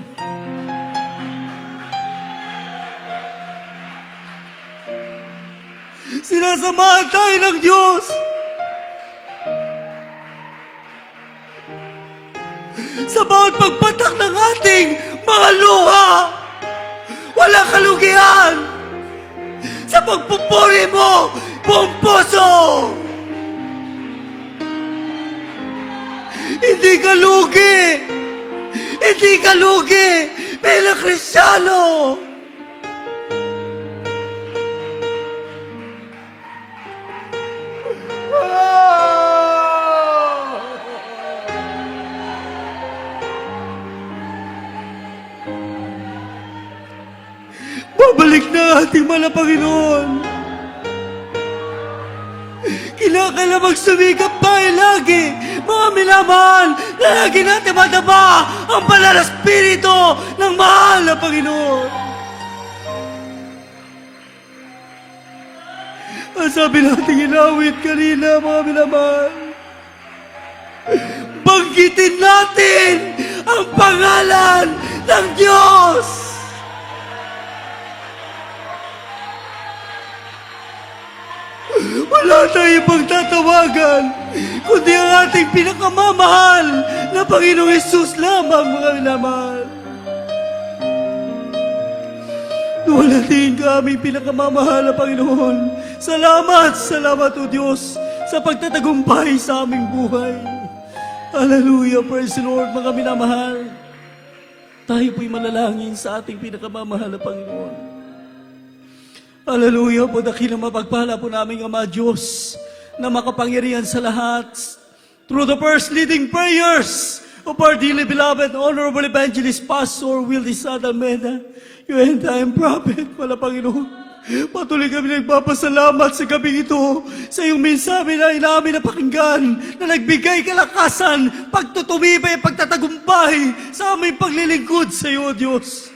S6: Sinasamahan tayo ng Diyos. Sa bawat pagpatak ng ating mga luha, walang kalugian. Sa pagpupuri mo, buong puso. Hindi ka lugi. Hindi ka lugi bilang Kristiyano. Babalik na ating mahal na Panginoon. Kinakailangan magsumikap tayo lagi, mga minamahal, na lagi natin madama ang banal na Espiritu ng mahal na Panginoon. Ang sabi natin inawit kanina, mga minamahal, banggitin natin ang pangalan ng Diyos. Wala tayong pagtatawagan, kundi ang ating pinakamamahal na Panginoong Hesus lamang, mga minamahal. Duwalatin ka aming pinakamamahal na Panginoon. Salamat, salamat o Diyos sa pagtatagumpay sa aming buhay. Hallelujah, praise the Lord, mga minamahal. Tayo po'y manalangin sa ating pinakamamahal na Panginoon. Hallelujah po, dakilang mapagpala po namin Ama Diyos na makapangyarihan sa lahat. Through the first leading prayers of our dearly beloved Honorable Evangelist Pastor Willie Sadalmeda, you and I am prophet, wala Panginoon. Patuloy kami nagpapasalamat sa gabi ito sa iyong mensahe na inamin na pakinggan na nagbigay kalakasan, pagtutumibay, pagtatagumpay sa aming paglilingkod sa iyo, Diyos.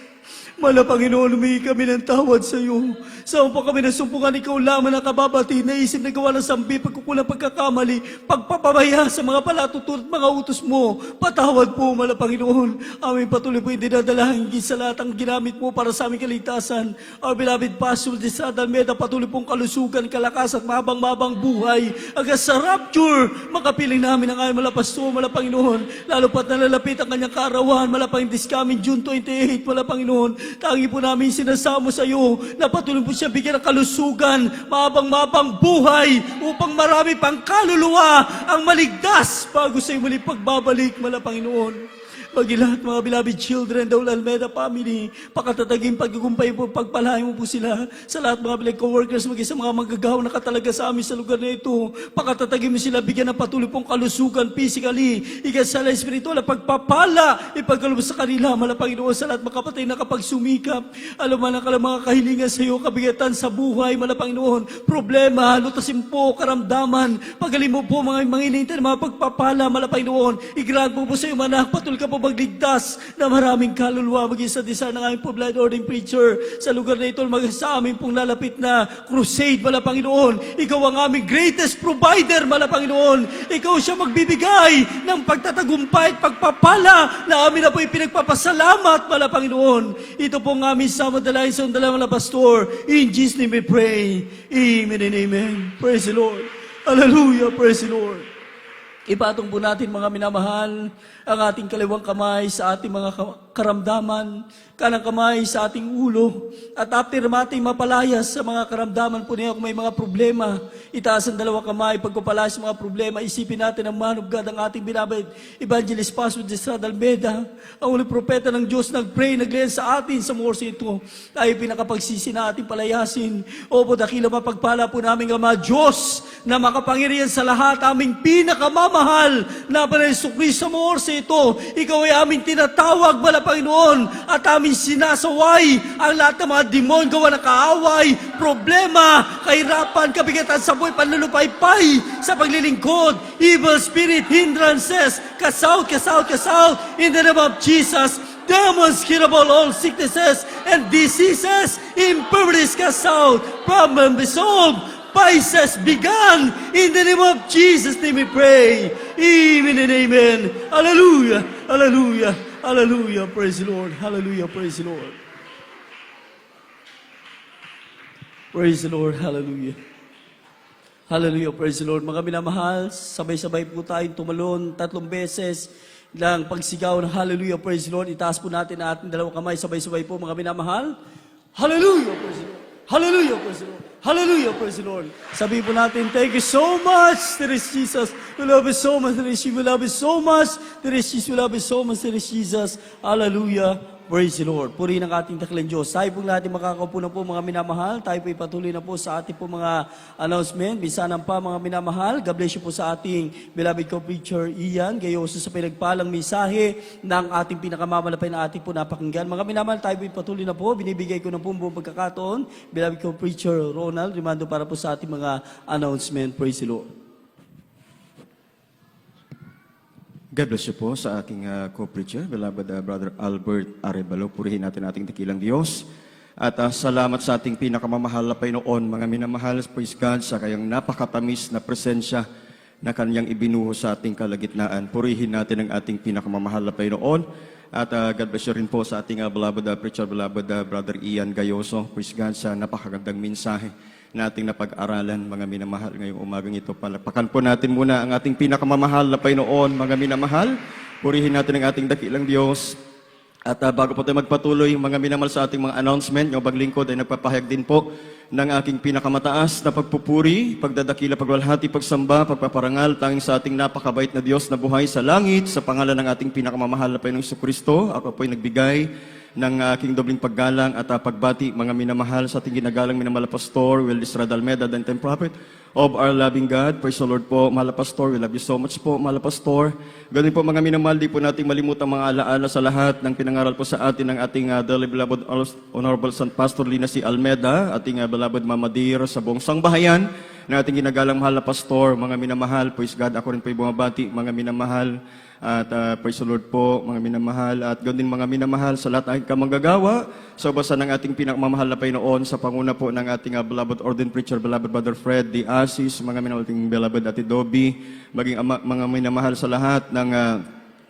S6: Mala Panginoon, humingi kami ng tawad sa iyo. Saan pa kami nasumpungan, ikaw lamang nakababati, naisip na gawa ng sambi, pagkukulang pagkakamali, pagpapabaya sa mga palatutulad, mga utos mo. Patawad po, mala Panginoon. Aming patuloy po hindi dadalahin sa lahat ang ginamit mo para sa aming kaligtasan. Our beloved Pastor de Sadalmeda, patuloy pong kalusugan, kalakas at mahabang-mabang buhay. Hanggang sa rapture, makapiling namin ang aming mala Pastor, mala Panginoon. Lalo pat nalalapit ang kanyang kaarawan, mala Panginoon, this coming June 28, mala Panginoon. Tangi po namin sinasamo sa iyo na patuloy po siya bigyan ng kalusugan, mabang buhay, upang marami pang kaluluwa ang maligtas bago sa iyo muli pagbabalik, mala Panginoon. Pagi lahat mga beloved children, Daul Almeida family, pakatataging pagkukumpay po, pagpalain mo po sila sa lahat mga beloved co-workers, maging sa mga manggagawa na katalaga sa amin sa lugar na ito. Pakatatagin mo sila, bigyan ng patuloy pong kalusugan, physically, ikasala spiritual, pagpapala, ipagkalubos sa kanila, mala Panginoon, sa lahat mga kapatid na kapag sumikap, alam mo na mga kahilingan sa iyo, kabigatan sa buhay, mala Panginoon, problema, lutasin po, karamdaman, pagaling mo po mga inintay, mga pagpapala, mala Panginoon, igrag mo po sa iyo, manak, patuloy ka po magligtas na maraming kaluluwa maging sa desire ng aming po blood ordering preacher sa lugar na ito, maging sa aming pong lalapit na crusade, mala Panginoon. Ikaw ang aming greatest provider, mala Panginoon. Ikaw siya magbibigay ng pagtatagumpay at pagpapala na amin na po ipinagpapasalamat, mala Panginoon. Ito po ang aming samadalay sa mala Pastor. In Jesus' name we pray. Amen and amen. Praise the Lord. Hallelujah. Praise the Lord. Ipatong po natin mga minamahal ang ating kaliwang kamay sa ating mga karamdaman, kanang kamay sa ating ulo, at after natin mapalayas sa mga karamdaman po niya kung may mga problema, itaas ang dalawang kamay, pagpapalayas sa mga problema, isipin natin ang man of God, ang ating binabait, Evangelist Pastor Estrada Almeida, ang uling propeta ng Diyos, nag-pray, nag-lead sa atin sa morse ito, tayo pinakapagsisi na ating palayasin. Opo, dakila mapagpala po namin Ama Diyos, na makapangyarihan sa lahat, aming pinakamamahal na Panay Kristo sa morse ito, ikaw ay aming tinatawag, mala Panginoon, at aming sinasaway ang lahat ng mga demon, gawa na kaaway, problema, kahirapan, kabigatan sa buhay, panlulupaypay sa paglilingkod, evil spirit, hindrances, kasaut, in the name of Jesus. Demons, curable all sicknesses and diseases, infirmities cast out, problem resolved, vices begun, in the name of Jesus name we pray. Amen and amen. Hallelujah, hallelujah, hallelujah, praise the Lord, hallelujah, praise the Lord. Praise the Lord, hallelujah. Hallelujah, praise the Lord. Mga minamahal, sabay-sabay po tayong tumalon 3 beses ng pagsigaw ng hallelujah, praise the Lord. Itaas po natin ang ating dalawang kamay, sabay-sabay po mga minamahal. Hallelujah, praise the Lord. Hallelujah, praise the Lord. Hallelujah, praise the Lord. Sabihin po natin, thank you so much, there is Jesus. We love you so much, there is Jesus. We love you so much, there is Jesus. We love you so much, there is Jesus. Hallelujah, praise the Lord. Purihin ang ating dakilang Diyos. Tayo po natin makakaupo na po mga minamahal. Tayo po ipatuloy na po sa ating po mga announcement. Bisanan pa mga minamahal. God bless you po sa ating beloved co-preacher Ian Gayoso sa pinagpalang mensahe ng ating pinakamamalapay na ating po napakinggan. Mga minamahal, tayo po ipatuloy na po. Binibigay ko na po buong pagkakataon. Beloved co-preacher Ronald, rimando para po sa ating mga announcement. Praise the Lord.
S2: God bless you po sa aking co-preacher, beloved Brother Albert Arevalo. Purihin natin ating dakilang Diyos. At salamat sa ating pinakamamahal na Panginoon, mga minamahal, praise God, sa kayang napakatamis na presensya na kanyang ibinuho sa ating kalagitnaan. Purihin natin ang ating pinakamamahal na Panginoon. At God bless you rin po sa ating beloved preacher, beloved Brother Ian Gayoso. Praise God sa napakagandang mensahe na ating napag-aralan, mga minamahal, ngayong umagang ito. Palakpakan po natin muna ang ating pinakamamahal na Panginoon, mga minamahal. Purihin natin ang ating dakilang Diyos. At bago po tayo magpatuloy, mga minamahal, sa ating mga announcement, yung paglingkod ay nagpapahayag din po ng aking pinakamataas na pagpupuri, pagdadakila, pagwalhati, pagsamba, pagpaparangal, tanging sa ating napakabait na Diyos na buhay sa langit, sa pangalan ng ating pinakamamahal na Panginoong Jesucristo. Ako po ay nagbigay ng aking dobling paggalang at pagbati, mga minamahal, sa ating ginagalang minamahal Pastor Will Estrada Almeida, the time prophet of our loving God. Praise the Lord po, mahal Pastor. We love you so much po, mahal Pastor. Ganun po mga minamahal, di po nating malimutan mga alaala sa lahat ng pinangaral po sa atin ng ating dearly beloved Honorable San Pastor Lina C. Almeida, ating beloved Mama Dear sa buong sangbahayan na ating ginagalang mahal na Pastor, mga minamahal. Praise God, ako rin po bumabati, mga minamahal. At praise the Lord po, mga minamahal. At ganoon din mga minamahal sa lahat ng kamanggagawa sa basa ng ating pinakamamahal na Panginoon, sa panguna po ng ating beloved ordained preacher, beloved Brother Fred D. Asis, mga minamahal, ating beloved Ate Dobby, maging mga minamahal sa lahat ng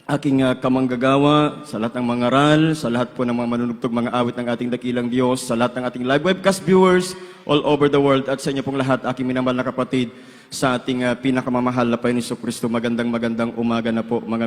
S2: aking kamanggagawa, sa lahat ng mga ral, sa lahat po ng mga manunugtog, mga awit ng ating dakilang Diyos, sa lahat ng ating live webcast viewers all over the world, at sa inyo pong lahat, aking minamahal na kapatid, sa ating pinakamamahal na Panginoon Jesucristo. Magandang umaga na po, mga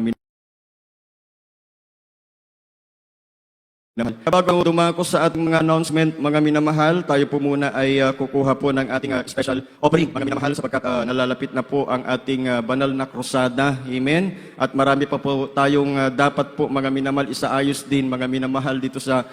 S2: Bago dumako sa ating mga announcement, mga minamahal, tayo po muna ay kukuha po ng ating special offering, mga minamahal, sapagkat nalalapit na po ang ating banal na krusada. Amen? At marami pa po tayong dapat po, mga minamahal, isaayos din, mga minamahal, dito sa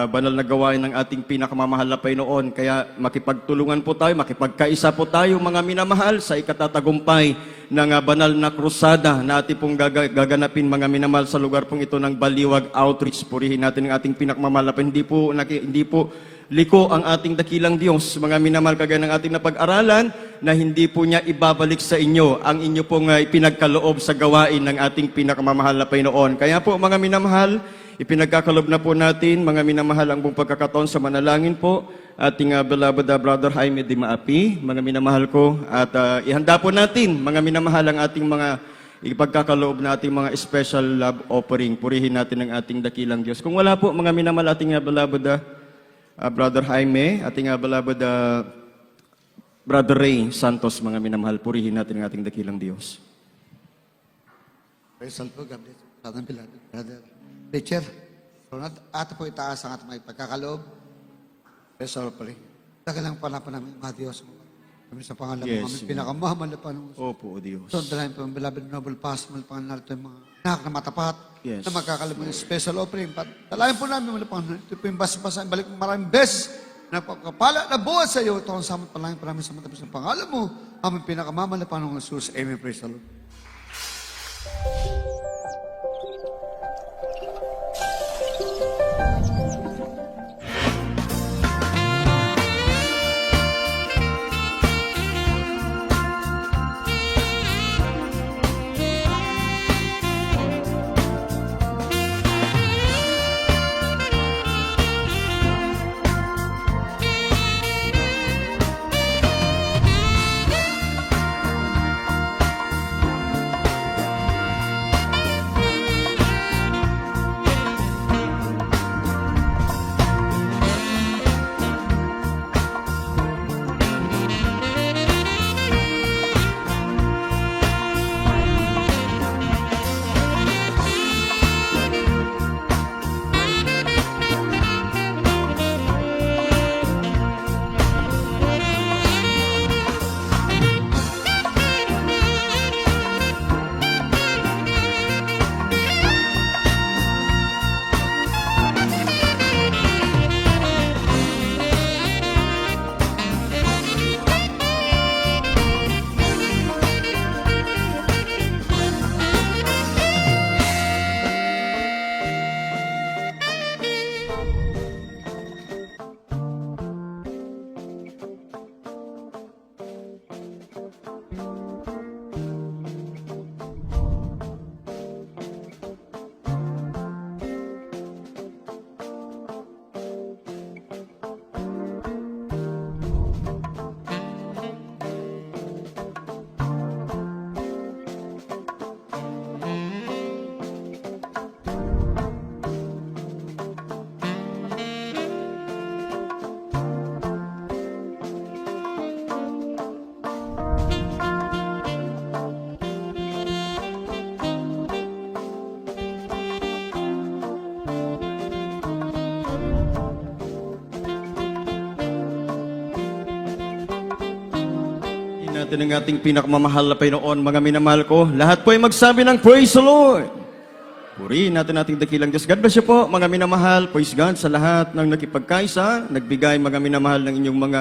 S2: banal na gawain ng ating pinakamamahal na Panginoon. Kaya makipagtulungan po tayo, makipagkaisa po tayo, mga minamahal, sa ikatatagumpay ng banal na krusada na ating pong gaganapin, mga minamahal, sa lugar pong ito ng Baliwag Outreach. Purihin natin ang ating pinakamamahal na Panginoon. Hindi po liko ang ating dakilang Diyos, mga minamahal, kagaya ng ating napag-aralan, na hindi po niya ibabalik sa inyo ang inyo pong ipinagkaloob sa gawain ng ating pinakamamahal na Panginoon. Kaya po, mga minamahal, ipinagkakalob na po natin, mga minamahal, ang buong pagkakataon sa manalangin po, ating beloved Brother Jaime Di Maapi, mga minamahal ko, at ihanda po natin, mga minamahal, ang ating mga ipagkakaloob na ating mga special love offering. Purihin natin ang ating dakilang Diyos. Kung wala po, mga minamahal, ating beloved Brother Jaime, ating beloved Brother Ray Santos, mga minamahal, purihin natin ang ating dakilang Diyos.
S7: Praise the Lord, God bless you. Brother Preacher, so ato po itaas ang ating mga pagkakaloob. Praise the Lord, pali. Tagalang pala pa namin, mga Diyos. Kami sa pangalan
S2: Yes,
S7: mo, kami pinakamahal na Panginoon.
S2: Opo, Diyos.
S7: So, dalahin po ang beloved noble past, pangalan natin mga anak na matapat,
S2: Yes.
S7: na magkakaloob ng special offering. Dalahin po namin, mga Panginoon, ito po yung basa-basa, balik mo maraming beses, na pagkapala na buhat sa iyo, ito ang samot palangin pa namin sa matapos ng pangalan mo, aming pinakamahal na Panginoon Jesus. Amen. Praise the Lord.
S2: Natin ang ating pinakamamahal na Panginoon, mga minamahal ko. Lahat po ay magsabi ng Praise the Lord. Purihin natin ating dakilang Diyos. God bless you po, mga minamahal. Praise God sa lahat ng nakipagkaisa, nagbigay, mga minamahal, ng inyong mga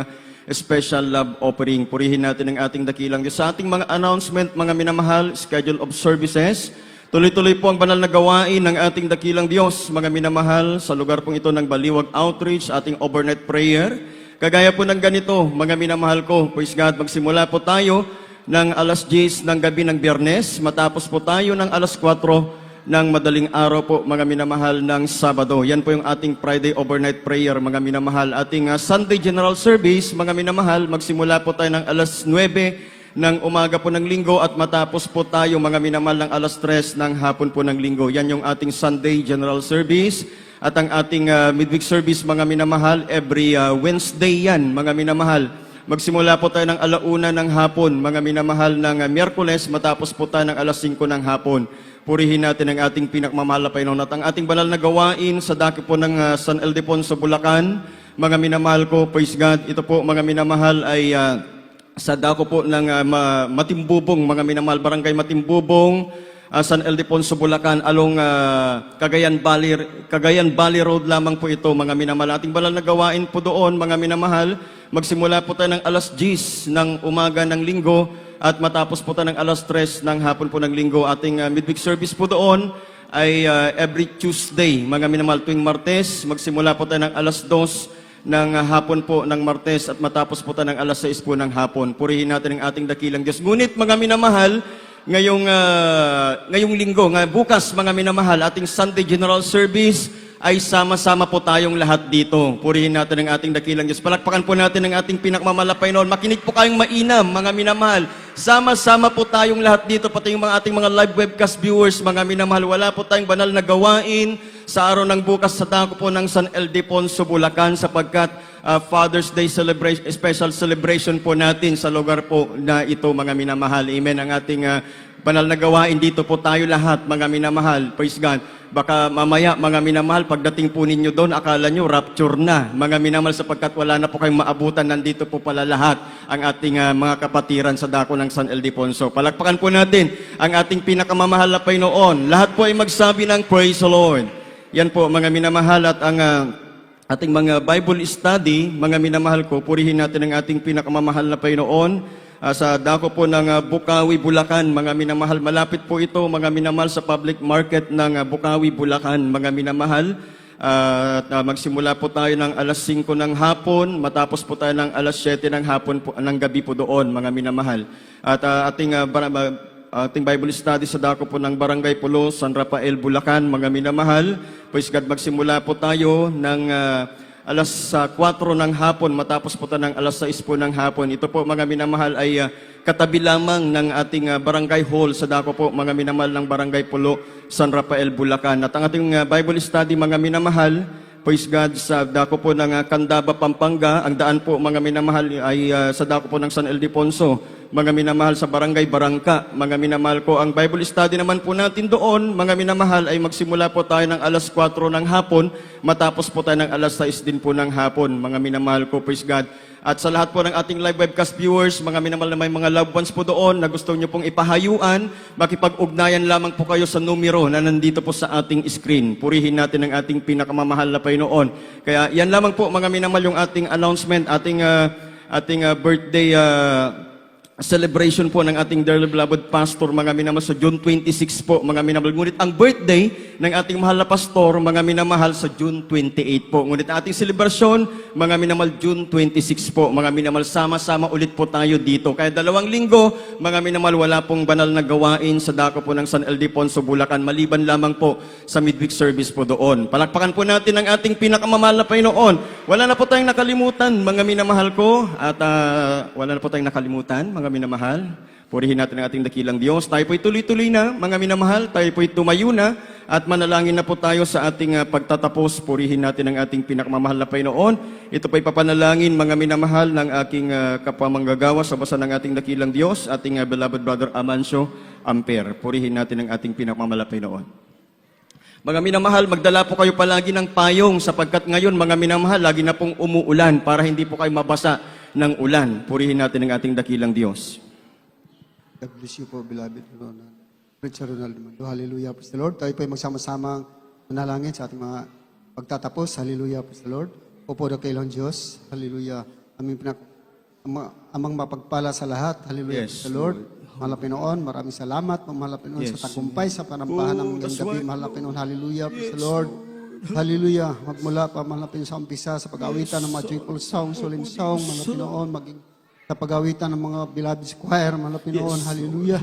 S2: special love offering. Purihin natin ang ating dakilang Diyos. Sa ating mga announcement, mga minamahal, schedule of services, tuloy-tuloy po ang banal na gawain ng ating dakilang Diyos, mga minamahal, sa lugar pong ito ng Baliwag Outreach, ating overnight prayer. Kagaya po ng ganito, mga minamahal ko, praise God, magsimula po tayo ng alas 10 ng gabi ng Biyernes, matapos po tayo ng alas 4 ng madaling araw po, mga minamahal, ng Sabado. Yan po yung ating Friday overnight prayer, mga minamahal. Ating Sunday General Service, mga minamahal, magsimula po tayo ng alas 9 ng umaga po ng linggo at matapos po tayo, mga minamahal, ng alas 3 ng hapon po ng linggo. Yan yung ating Sunday General Service. At ang ating midweek service, mga minamahal, every Wednesday yan, mga minamahal. Magsimula po tayo ng 1:00 ng hapon, mga minamahal, ng Miyerkules, matapos po tayo ng alas 5 ng hapon. Purihin natin ang ating pinakmamahal na Panginoon at ang ating banal na gawain sa dako po ng San Ildefonso, Bulacan. Mga minamahal ko, praise God, ito po mga minamahal ay sa dako po ng Matimbubong, mga minamahal, barangay Matimbubong, San Ildefonso, Bulacan, along Cagayan Valley Road lamang po ito, mga minamahal. Ating banal na gawain po doon, mga minamahal, magsimula po tayo ng alas 10 ng umaga ng linggo at matapos po tayo ng alas 3 ng hapon po ng linggo. Ating midweek service po doon ay every Tuesday, mga minamahal, tuwing Martes, magsimula po tayo ng alas 2 ng hapon po ng Martes at matapos po tayo ng alas 6 po ng hapon. Purihin natin ang ating dakilang Diyos. Ngunit, mga minamahal, ngayong linggo, bukas, mga minamahal, ating Sunday General Service ay sama-sama po tayong lahat dito. Purihin natin ang ating dakilang Diyos. Palakpakan po natin ang ating pinakmamahal na Panginoon. Makinig po kayong mainam, mga minamahal. Sama-sama po tayong lahat dito, pati yung ating mga live webcast viewers, mga minamahal. Wala po tayong banal na gawain sa araw ng bukas sa dako po ng San Ildefonso, Bulacan, sapagkat Father's Day celebration, special celebration po natin sa lugar po na ito, mga minamahal. Amen. Ang ating banal na gawain dito po tayo lahat, mga minamahal. Praise God. Baka mamaya, mga minamahal, pagdating po ninyo doon, akala nyo rapture na, mga minamahal, sapagkat wala na po kayong maabutan. Nandito po pala lahat ang ating mga kapatiran sa dako ng San Ildefonso. Palakpakan po natin ang ating pinakamamahal na Panginoon. Lahat po ay magsabi ng Praise the Lord. Yan po, mga minamahal, at ang ating mga Bible study, mga minamahal ko, purihin natin ang ating pinakamamahal na Panginoon. Sa dako po ng Bukawi, Bulacan, mga minamahal. Malapit po ito, mga minamahal, sa public market ng Bukawi, Bulacan, mga minamahal. At magsimula po tayo ng alas 5 ng hapon, matapos po tayo ng alas 7 ng hapon po, ng gabi po doon, mga minamahal. At ating Bible study sa dako po ng Barangay Pulo, San Rafael, Bulacan, mga minamahal. Praise God, magsimula po tayo ng alas 4 ng hapon, matapos po tayo ng alas 6 po ng hapon. Ito po, mga minamahal, ay katabi lamang ng ating barangay hall sa dako po, mga minamahal, ng Barangay Pulo, San Rafael, Bulacan. At ang ating Bible study, mga minamahal, praise God, sa dako po ng Candaba, Pampanga. Ang daan po, mga minamahal, ay sa dako po ng San Ildefonso, mga minamahal, sa Barangay Barangka. Mga minamahal ko, ang Bible study naman po natin doon, mga minamahal, ay magsimula po tayo ng alas 4 ng hapon, matapos po tayo ng alas 6 din po ng hapon, mga minamahal ko, praise God. At sa lahat po ng ating live webcast viewers, mga minamahal na may mga loved ones po doon na gusto nyo pong ipahayuan, makipag-ugnayan lamang po kayo sa numero na nandito po sa ating screen. Purihin natin ang ating pinakamamahal na Panginoon. Kaya yan lamang po, mga minamahal, yung ating announcement, ating birthday celebration po ng ating dearly beloved pastor, mga minamahal, sa June 26 po, mga minamahal. Ngunit ang birthday ng ating mahal na pastor, mga minamahal, sa June 28 po. Ngunit ang ating celebration, mga minamahal, June 26 po, mga minamahal. Sama-sama ulit po tayo dito. Kaya 2 linggo, mga minamahal, wala pong banal na gawain sa dako po ng San Ildefonso, Bulacan, maliban lamang po sa midweek service po doon. Palakpakan po natin ang ating pinakamamahal na Panginoon. Wala na po tayong nakalimutan, mga minamahal ko, at wala na po tayong nakalimutan, mga minamahal. Purihin natin ang ating dakilang Diyos. Tayo po'y tuloy-tuloy na, mga minamahal. Tayo po'y tumayo na at manalangin na po tayo sa ating pagtatapos. Purihin natin ang ating pinakamamahal na Panginoon. Ito po'y papanalangin, mga minamahal, ng aking kapamanggagawa sa basa ng ating dakilang Diyos, ating beloved brother Amancio Amper. Purihin natin ang ating pinakamamahal na Panginoon. Mga minamahal, magdala po kayo palagi ng payong sapagkat ngayon, mga minamahal, lagi na pong umuulan para hindi po kayo mabasa ng ulan. Purihin natin ang ating dakilang Diyos.
S7: God bless you po, beloved Ronald. Richard Ronald Mando. Hallelujah, praise the Lord. Tayo po ay magsama-sama manalangin sa ating mga pagtatapos. Hallelujah, praise the Lord. Opo na kailang Diyos. Hallelujah. Amang mapagpala sa lahat. Hallelujah,
S2: Yes,
S7: praise the Lord. Mahal na Pinoon, maraming salamat. Mahal na Pinoon sa tagumpay, sa panampahan ng
S2: that's
S7: gabi.
S2: right.
S7: Mahal na Pinoon, hallelujah, praise the Lord. Hallelujah. Magmula pa, mahal na Pinoon, sa umpisa, sa pag-awitan ng mga joyful song, solemn song, mahal na Pinoon, maging sa pag-awitan ng mga beloved choir, mahal na Pinoon, hallelujah.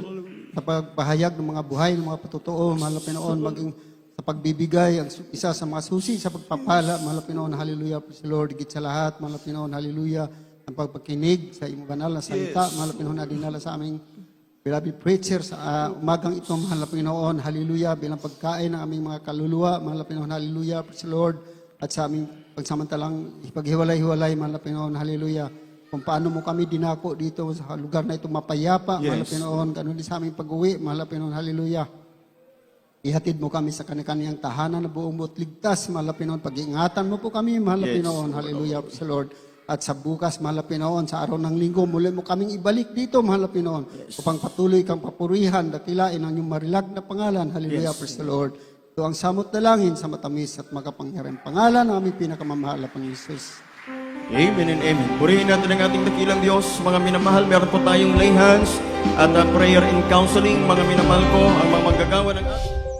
S7: Sa pagpahayag ng mga buhay, ng mga patotoo, mahal na Pinoon, maging sa pagbibigay, ang isa sa mga susi, sa pagpapala, mahal na Pinoon, hallelujah, praise the Lord, higit sa lahat, mahal na Pinoon, hallelujah, ang pagpakinig sa iyong banal na salita, mahal na Pinoon, na dinala sa aming beloved preacher sa umagang ito, mahal na Pinoon, hallelujah, bilang pagkain ng aming mga kaluluwa, mahal na Pinoon, hallelujah, praise the Lord, at sa aming pagsamantalang ipaghiwalay-hiwalay, mahal na Pinoon, hallelujah, kung paano mo kami dinako dito sa lugar na ito mapayapa, mahal na Pinoon, ganun din sa aming pag-uwi, mahal na Pinoon, hallelujah.
S8: Ihatid mo kami sa kanilang tahanan na buong mo't ligtas, mahal na Pinoon. Pag-iingatan mo po kami, mahal na
S2: Yes.
S8: Pinoon. Hallelujah, sa Lord. At sa bukas, mahal na Pinoon, sa araw ng linggo, muli mo kaming ibalik dito, mahal na Pinoon. Upang patuloy kang papurihan, dakilain ang iyong marilag na pangalan. Hallelujah, praise the Lord. Ito ang samot dalangin sa matamis at makapangyarihan pangalan ng aming pinakamamahal na Panginoon Jesus.
S2: Amen and amen. Purihin natin ang ating dakilang Diyos. Mga minamahal, meron po tayong lay hands at prayer and counseling. Mga minamahal ko, ang mga manggagawa ng ating...